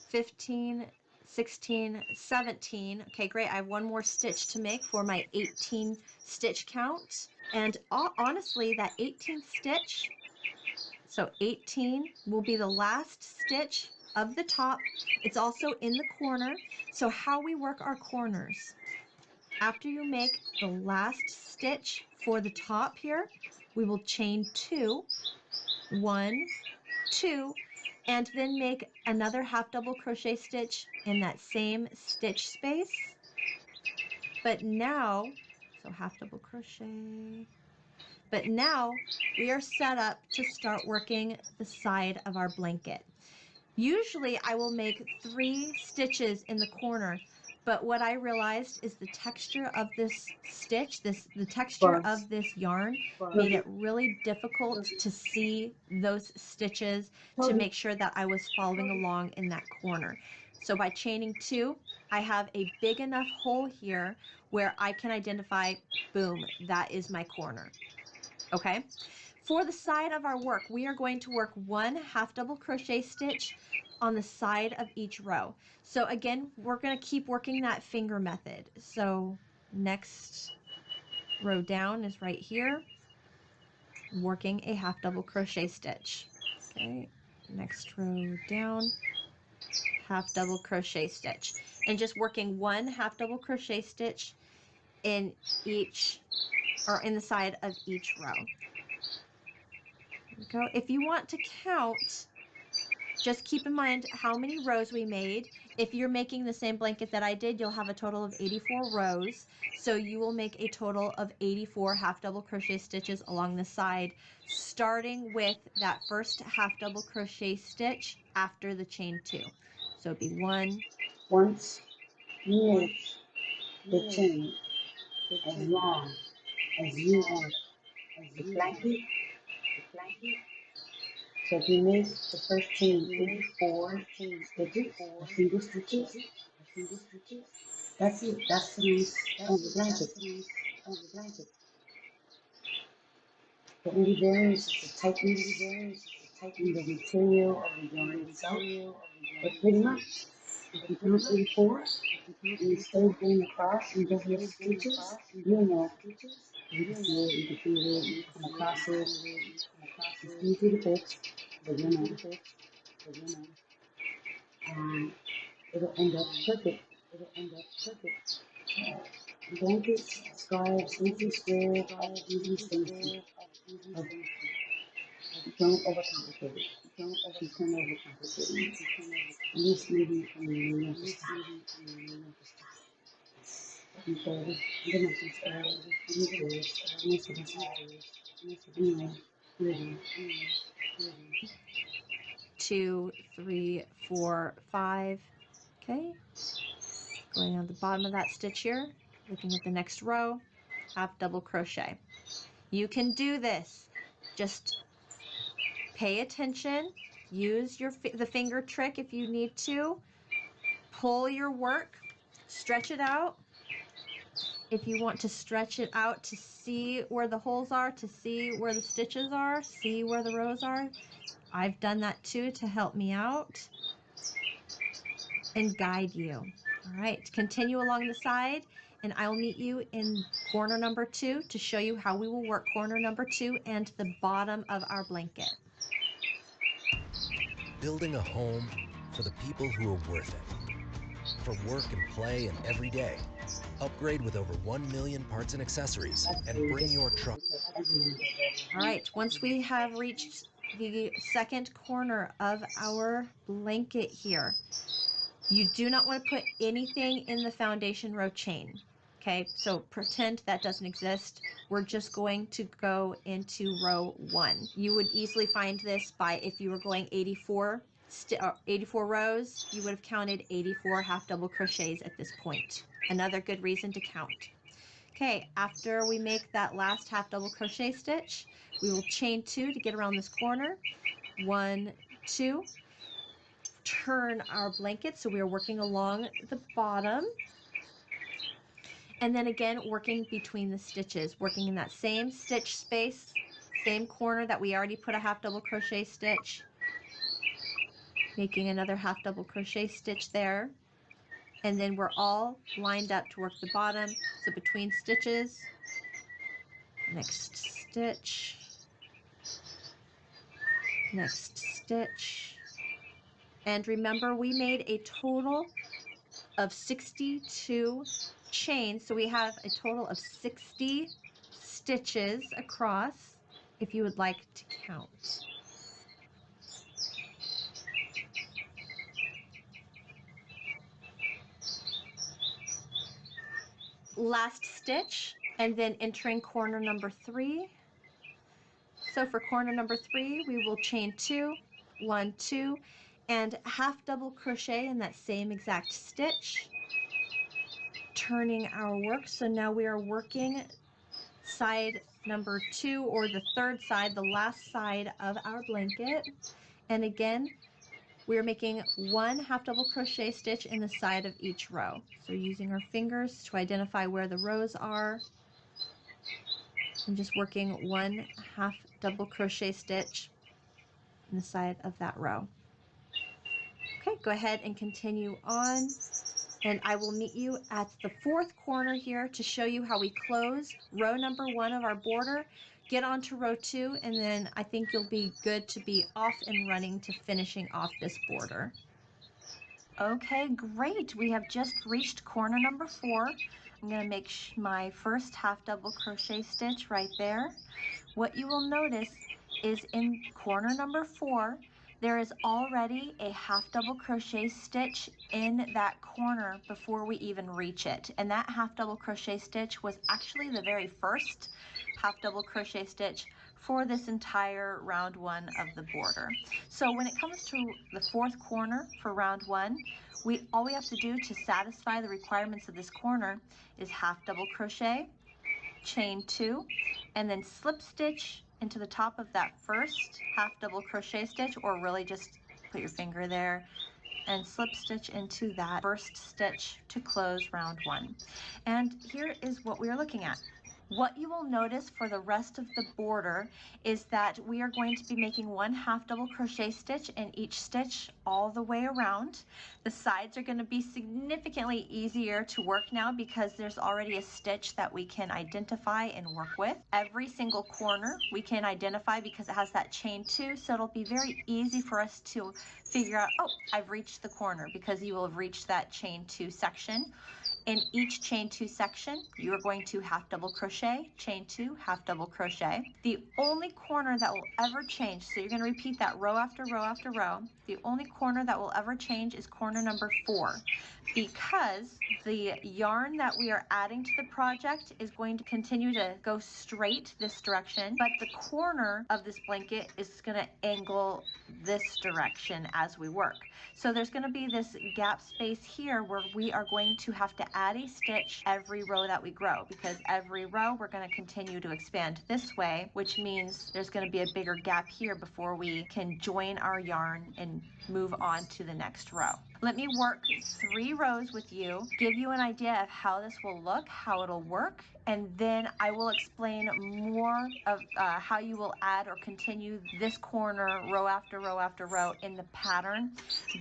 15, 16, 17. Okay, great. I have one more stitch to make for my 18 stitch count. And honestly, that 18th stitch, so 18 will be the last stitch of the top. It's also in the corner. So how we work our corners. After you make the last stitch for the top here, we will chain 2, 1, 2, and then make another half double crochet stitch in that same stitch space. But now, so half double crochet, but now we are set up to start working the side of our blanket. Usually I will make 3 stitches in the corner, but what I realized is the texture of this stitch, the texture of this yarn made it really difficult to see those stitches to make sure that I was following along in that corner. So by chaining 2, I have a big enough hole here where I can identify, boom, that is my corner. Okay? For the side of our work, we are going to work 1 half double crochet stitch on the side of each row. So again, we're going to keep working that finger method. So next row down is right here, working a half double crochet stitch. Okay, next row down, half double crochet stitch, and just working 1 half double crochet stitch in each, or in the side of each row. Go. If you want to count, just keep in mind how many rows we made. If you're making the same blanket that I did, you'll have a total of 84 rows. So you will make a total of 84 half double crochet stitches along the side, starting with that first half double crochet stitch after the chain 2. So it'd be 1. Once you make the chain as long as you want the blanket, so if you make the first chain 84 stitches, or single stitches, that's it. That's the length of the blanket. The only variance is the tightness in the material of the yarn itself. But pretty much, if you count 84 and you start going across and don't miss stitches, you'll know. You can see it, you can feel it, you can come across it. It's easy to fix. beginning, it'll end up perfect. Blankets, scarves, anything square, using stencil. Don't overcomplicate it. She's kind of overcomplicating it. And this maybe you need to stop. Okay, I'm gonna start. Most of us are. Anyway, here it is. 2, 3, 4, 5. Okay, going on the bottom of that stitch here, looking at the next row, half double crochet. You can do this. Just pay attention, use the finger trick if you need to, pull your work, stretch it out. If you want to stretch it out to see where the holes are, to see where the stitches are, see where the rows are, I've done that too to help me out and guide you. All right, continue along the side and I'll meet you in corner number 2 to show you how we will work corner number 2 and the bottom of our blanket. Building a home for the people who are worth it. For work and play and every day. Upgrade with over 1 million parts and accessories and bring your truck. All right, once we have reached the second corner of our blanket here, you do not want to put anything in the foundation row chain. Okay, so pretend that doesn't exist. We're just going to go into row 1. You would easily find this by, if you were going 84 rows, you would have counted 84 half double crochets at this point. Another good reason to count. Okay, after we make that last half double crochet stitch, we will chain 2 to get around this corner. 1, 2. Turn our blanket so we are working along the bottom. And then again, working between the stitches, working in that same stitch space, same corner that we already put a half double crochet stitch, making another half double crochet stitch there. And then we're all lined up to work the bottom. So between stitches, next stitch, next stitch. And remember, we made a total of 62 chains, so we have a total of 60 stitches across if you would like to count. Last stitch and then entering corner number 3. So for corner number 3, we will chain 2, 1, 2, and half double crochet in that same exact stitch, turning our work. So now we are working side number 2, or the third side, the last side of our blanket. And again, we're making 1 half double crochet stitch in the side of each row. So using our fingers to identify where the rows are, and just working 1 half double crochet stitch in the side of that row. Okay, go ahead and continue on. And I will meet you at the 4th corner here to show you how we close row number 1 of our border, get onto row 2, and then I think you'll be good to be off and running to finishing off this border. Okay, great. We have just reached corner number 4. I'm going to make my first half double crochet stitch right there. What you will notice is in corner number 4, there is already a half double crochet stitch in that corner before we even reach it. And that half double crochet stitch was actually the very first half double crochet stitch for this entire round 1 of the border. So when it comes to the 4th corner for round 1, all we have to do to satisfy the requirements of this corner is half double crochet, chain 2, and then slip stitch into the top of that first half double crochet stitch, or really just put your finger there and slip stitch into that first stitch to close round 1. And here is what we are looking at. What you will notice for the rest of the border is that we are going to be making 1 half double crochet stitch in each stitch all the way around. The sides are going to be significantly easier to work now because there's already a stitch that we can identify and work with. Every single corner we can identify because it has that chain 2, so it'll be very easy for us to figure out, oh, I've reached the corner, because you will have reached that chain 2 section. In each chain 2 section, you are going to half double crochet, chain 2, half double crochet. The only corner that will ever change, so you're going to repeat that row after row after row, the only corner that will ever change is corner number 4, because the yarn that we are adding to the project is going to continue to go straight this direction, but the corner of this blanket is going to angle this direction as we work. So there's going to be this gap space here where we are going to have to add a stitch every row that we grow, because every row we're going to continue to expand this way, which means there's going to be a bigger gap here before we can join our yarn and move on to the next row. Let me work 3 rows with you, give you an idea of how this will look, how it'll work, and then I will explain more of how you will add or continue this corner row after row after row in the pattern.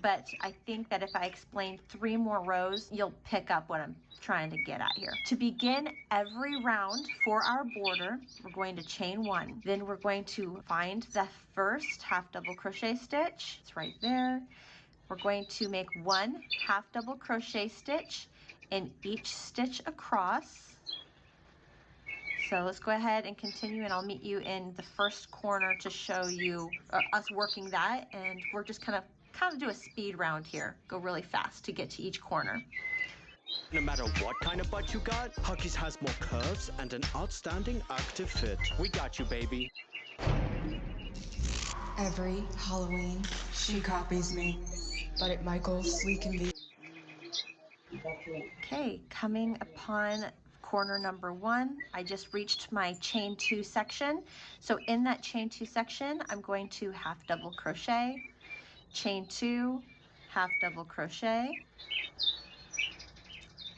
But I think that if I explain 3 more rows, you'll pick up what I'm trying to get at here. To begin every round for our border, we're going to chain 1. Then we're going to find the first half double crochet stitch. It's right there. We're going to make 1 half double crochet stitch in each stitch across. So let's go ahead and continue, and I'll meet you in the first corner to show you us working that, and we're just kind of do a speed round here, go really fast to get to each corner. No matter what kind of butt you got, Huggies has more curves and an outstanding active fit. We got you, baby. Every Halloween, she copies me. But at Michael's, we can be. Okay, coming upon corner number 1, I just reached my chain 2 section. So in that chain 2 section, I'm going to half double crochet, chain 2, half double crochet.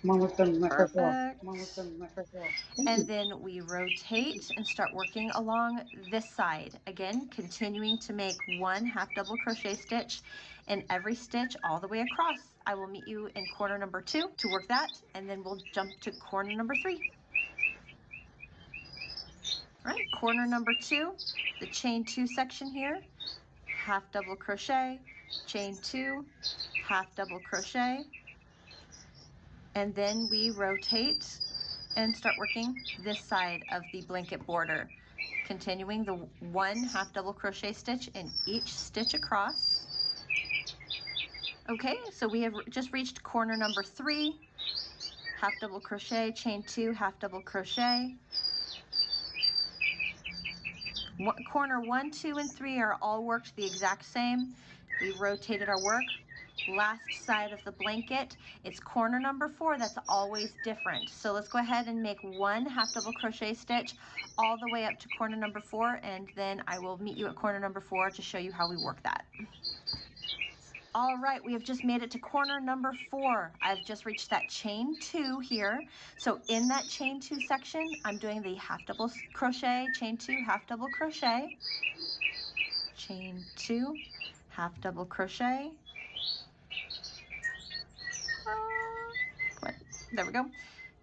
Perfect. And then we rotate and start working along this side. Again, continuing to make 1 half double crochet stitch in every stitch all the way across. I will meet you in corner number 2 to work that, and then we'll jump to corner number 3. All right, corner number 2, the chain 2 section here, half double crochet, chain 2, half double crochet, and then we rotate and start working this side of the blanket border, continuing the 1 half double crochet stitch in each stitch across. Okay, so we have just reached corner number 3, half double crochet, chain 2, half double crochet. Corner 1, 2, and 3 are all worked the exact same. We rotated our work. Last side of the blanket, it's corner number 4 that's always different. So let's go ahead and make 1 half double crochet stitch all the way up to corner number 4, and then I will meet you at corner number 4 to show you how we work that. All right, we have just made it to corner number 4. I've just reached that chain 2 here. So in that chain 2 section, I'm doing the half double crochet, chain 2, half double crochet, chain 2, half double crochet. There we go.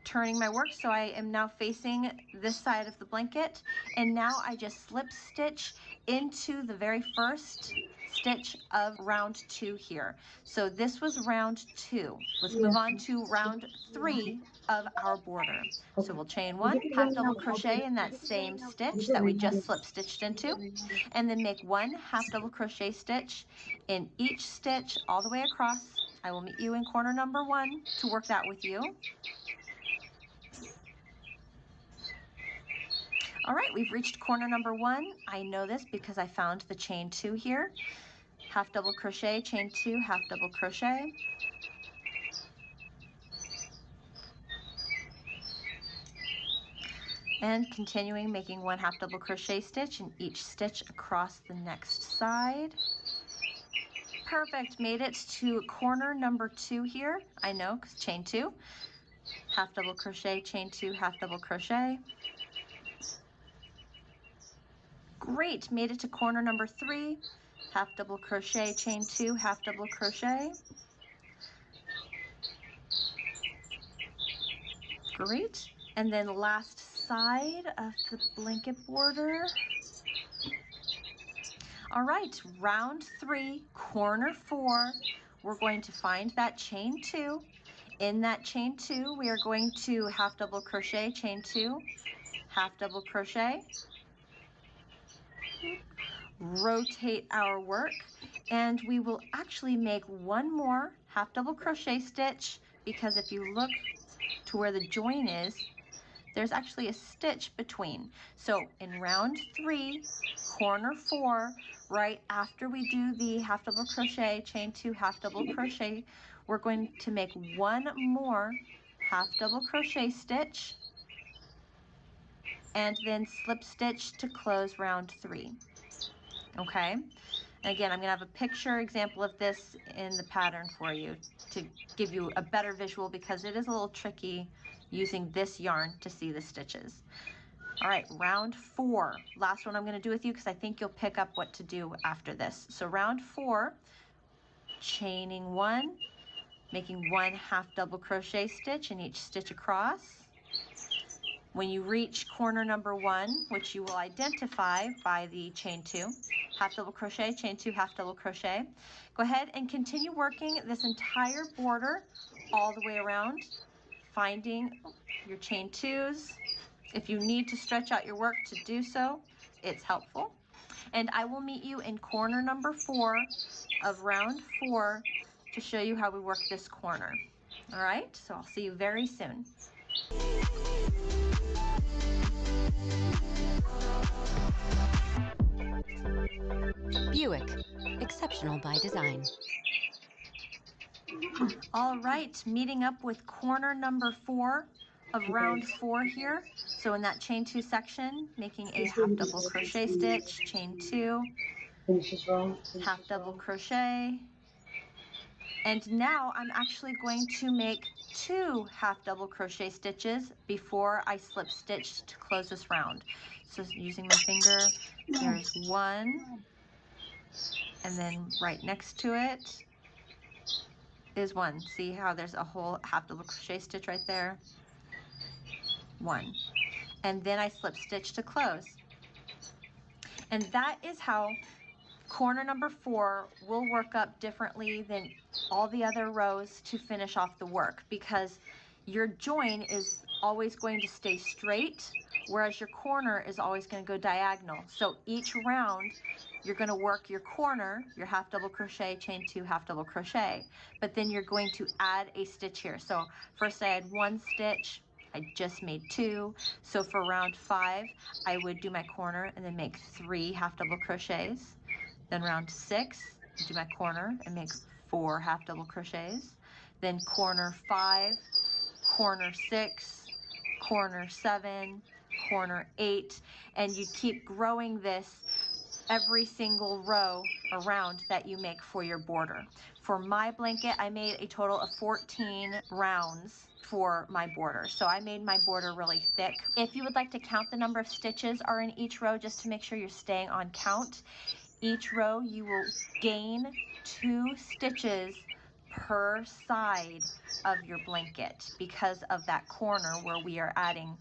Turning my work, so I am now facing this side of the blanket, and now I just slip stitch into the very first stitch of round 2 here. So this was round 2. Let's move on to round 3 of our border. So we'll chain 1, half double crochet in that same stitch that we just slip stitched into, and then make 1 half double crochet stitch in each stitch all the way across. I will meet you in corner number 1 to work that with you. All right, we've reached corner number 1. I know this because I found the chain 2 here. Half double crochet, chain 2, half double crochet. And continuing, making 1 half double crochet stitch in each stitch across the next side. Perfect, made it to corner number 2 here. I know, because chain 2, half double crochet, chain 2, half double crochet. Great, made it to corner number 3, half double crochet, chain 2, half double crochet. Great, and then last side of the blanket border. All right, round 3, corner 4, we're going to find that chain 2. In that chain 2, we are going to half double crochet, chain 2, half double crochet, rotate our work, and we will actually make one more half double crochet stitch, because if you look to where the join is, there's actually a stitch between. So in round 3, corner 4, right after we do the half double crochet, chain 2, half double crochet, we're going to make one more half double crochet stitch and then slip stitch to close round 3. Okay, and again, I'm gonna have a picture example of this in the pattern for you to give you a better visual, because it is a little tricky using this yarn to see the stitches. All right, round 4, last one I'm gonna do with you, because I think you'll pick up what to do after this. So round 4, chaining 1, making 1 half double crochet stitch in each stitch across. When you reach corner number 1, which you will identify by the chain 2, half double crochet, chain 2, half double crochet, go ahead and continue working this entire border all the way around, finding your chain 2s. If you need to stretch out your work to do so, it's helpful. And I will meet you in corner number 4 of round 4 to show you how we work this corner. All right, so I'll see you very soon. Buick, exceptional by design. All right, meeting up with corner number 4 of round 4 here. So in that chain 2 section, making a half double crochet stitch, chain 2, half double crochet. And now I'm actually going to make 2 half double crochet stitches before I slip stitch to close this round. So using my finger, there's 1, and then right next to it is 1. See how there's a whole half double crochet stitch right there? 1. And then I slip stitch to close. And that is how corner number 4 will work up differently than all the other rows to finish off the work, because your join is always going to stay straight, whereas your corner is always going to go diagonal. So each round you're going to work your corner, your half double crochet, chain 2, half double crochet, but then you're going to add a stitch here. So first I had 1 stitch, I just made 2. So for round 5 I would do my corner and then make 3 half double crochets. Then round 6, do my corner and make 4 half double crochets. Then corner 5, corner 6, corner 7, corner 8, and you keep growing this every single row around that you make for your border. For my blanket, I made a total of 14 rounds for my border. So I made my border really thick. If you would like to count the number of stitches are in each row, just to make sure you're staying on count, each row you will gain 2 stitches per side of your blanket because of that corner where we are adding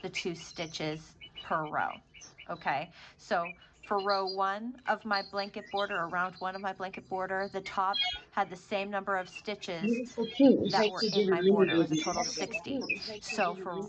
the 2 stitches per row. Okay, so for row 1 of my blanket border, or round 1 of my blanket border, the top had the same number of stitches that were in my border. It was a total of 60. So for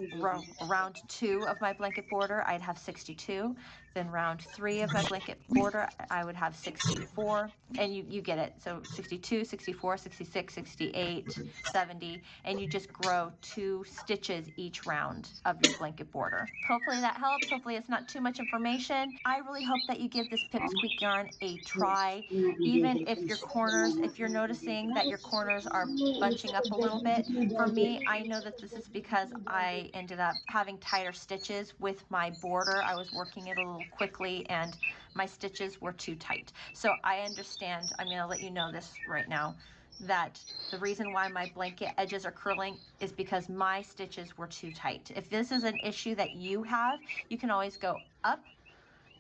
round 2 of my blanket border, I'd have 62. Then round 3 of my blanket border, I would have 64. And you get it. So 62, 64, 66, 68, 70, and you just grow 2 stitches each round of your blanket border. Hopefully that helps. Hopefully it's not too much information. I really hope that you give this Pipsqueak yarn a try, even if your corners, if you're noticing that your corners are bunching up a little bit. For me, I know that this is because I ended up having tighter stitches with my border. I was working it a little quickly and my stitches were too tight. So I understand, I'm gonna let you know this right now, that the reason why my blanket edges are curling is because my stitches were too tight. If this is an issue that you have, you can always go up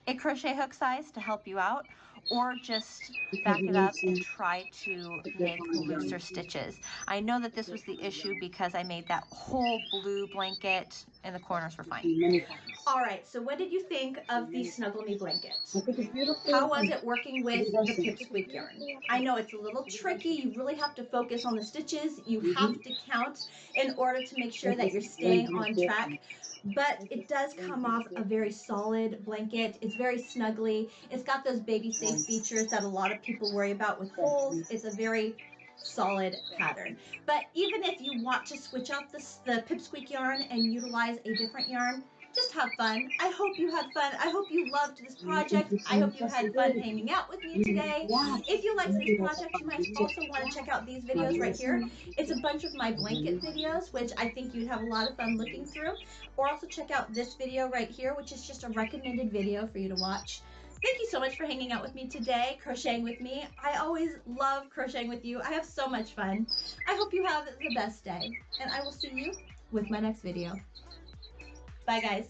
a crochet hook size to help you out, or just back it up and try to make looser stitches. I know that this was the issue because I made that whole blue blanket and the corners were fine. All right, so what did you think of the Snuggle Me blanket? How was it working with the Pipsqueak yarn? I know it's a little tricky. You really have to focus on the stitches. You have to count in order to make sure that you're staying on track. But it does come off a very solid blanket. It's very snuggly. It's got those baby safe features that a lot of people worry about with holes. It's a very solid pattern. But even if you want to switch out the Pipsqueak yarn and utilize a different yarn, just have fun. I hope you had fun. I hope you loved this project. I hope you had fun hanging out with me today. If you liked this project, you might also want to check out these videos right here. It's a bunch of my blanket videos, which I think you'd have a lot of fun looking through. Or also check out this video right here, which is just a recommended video for you to watch. Thank you so much for hanging out with me today, crocheting with me. I always love crocheting with you. I have so much fun. I hope you have the best day, and I will see you with my next video. Bye, guys.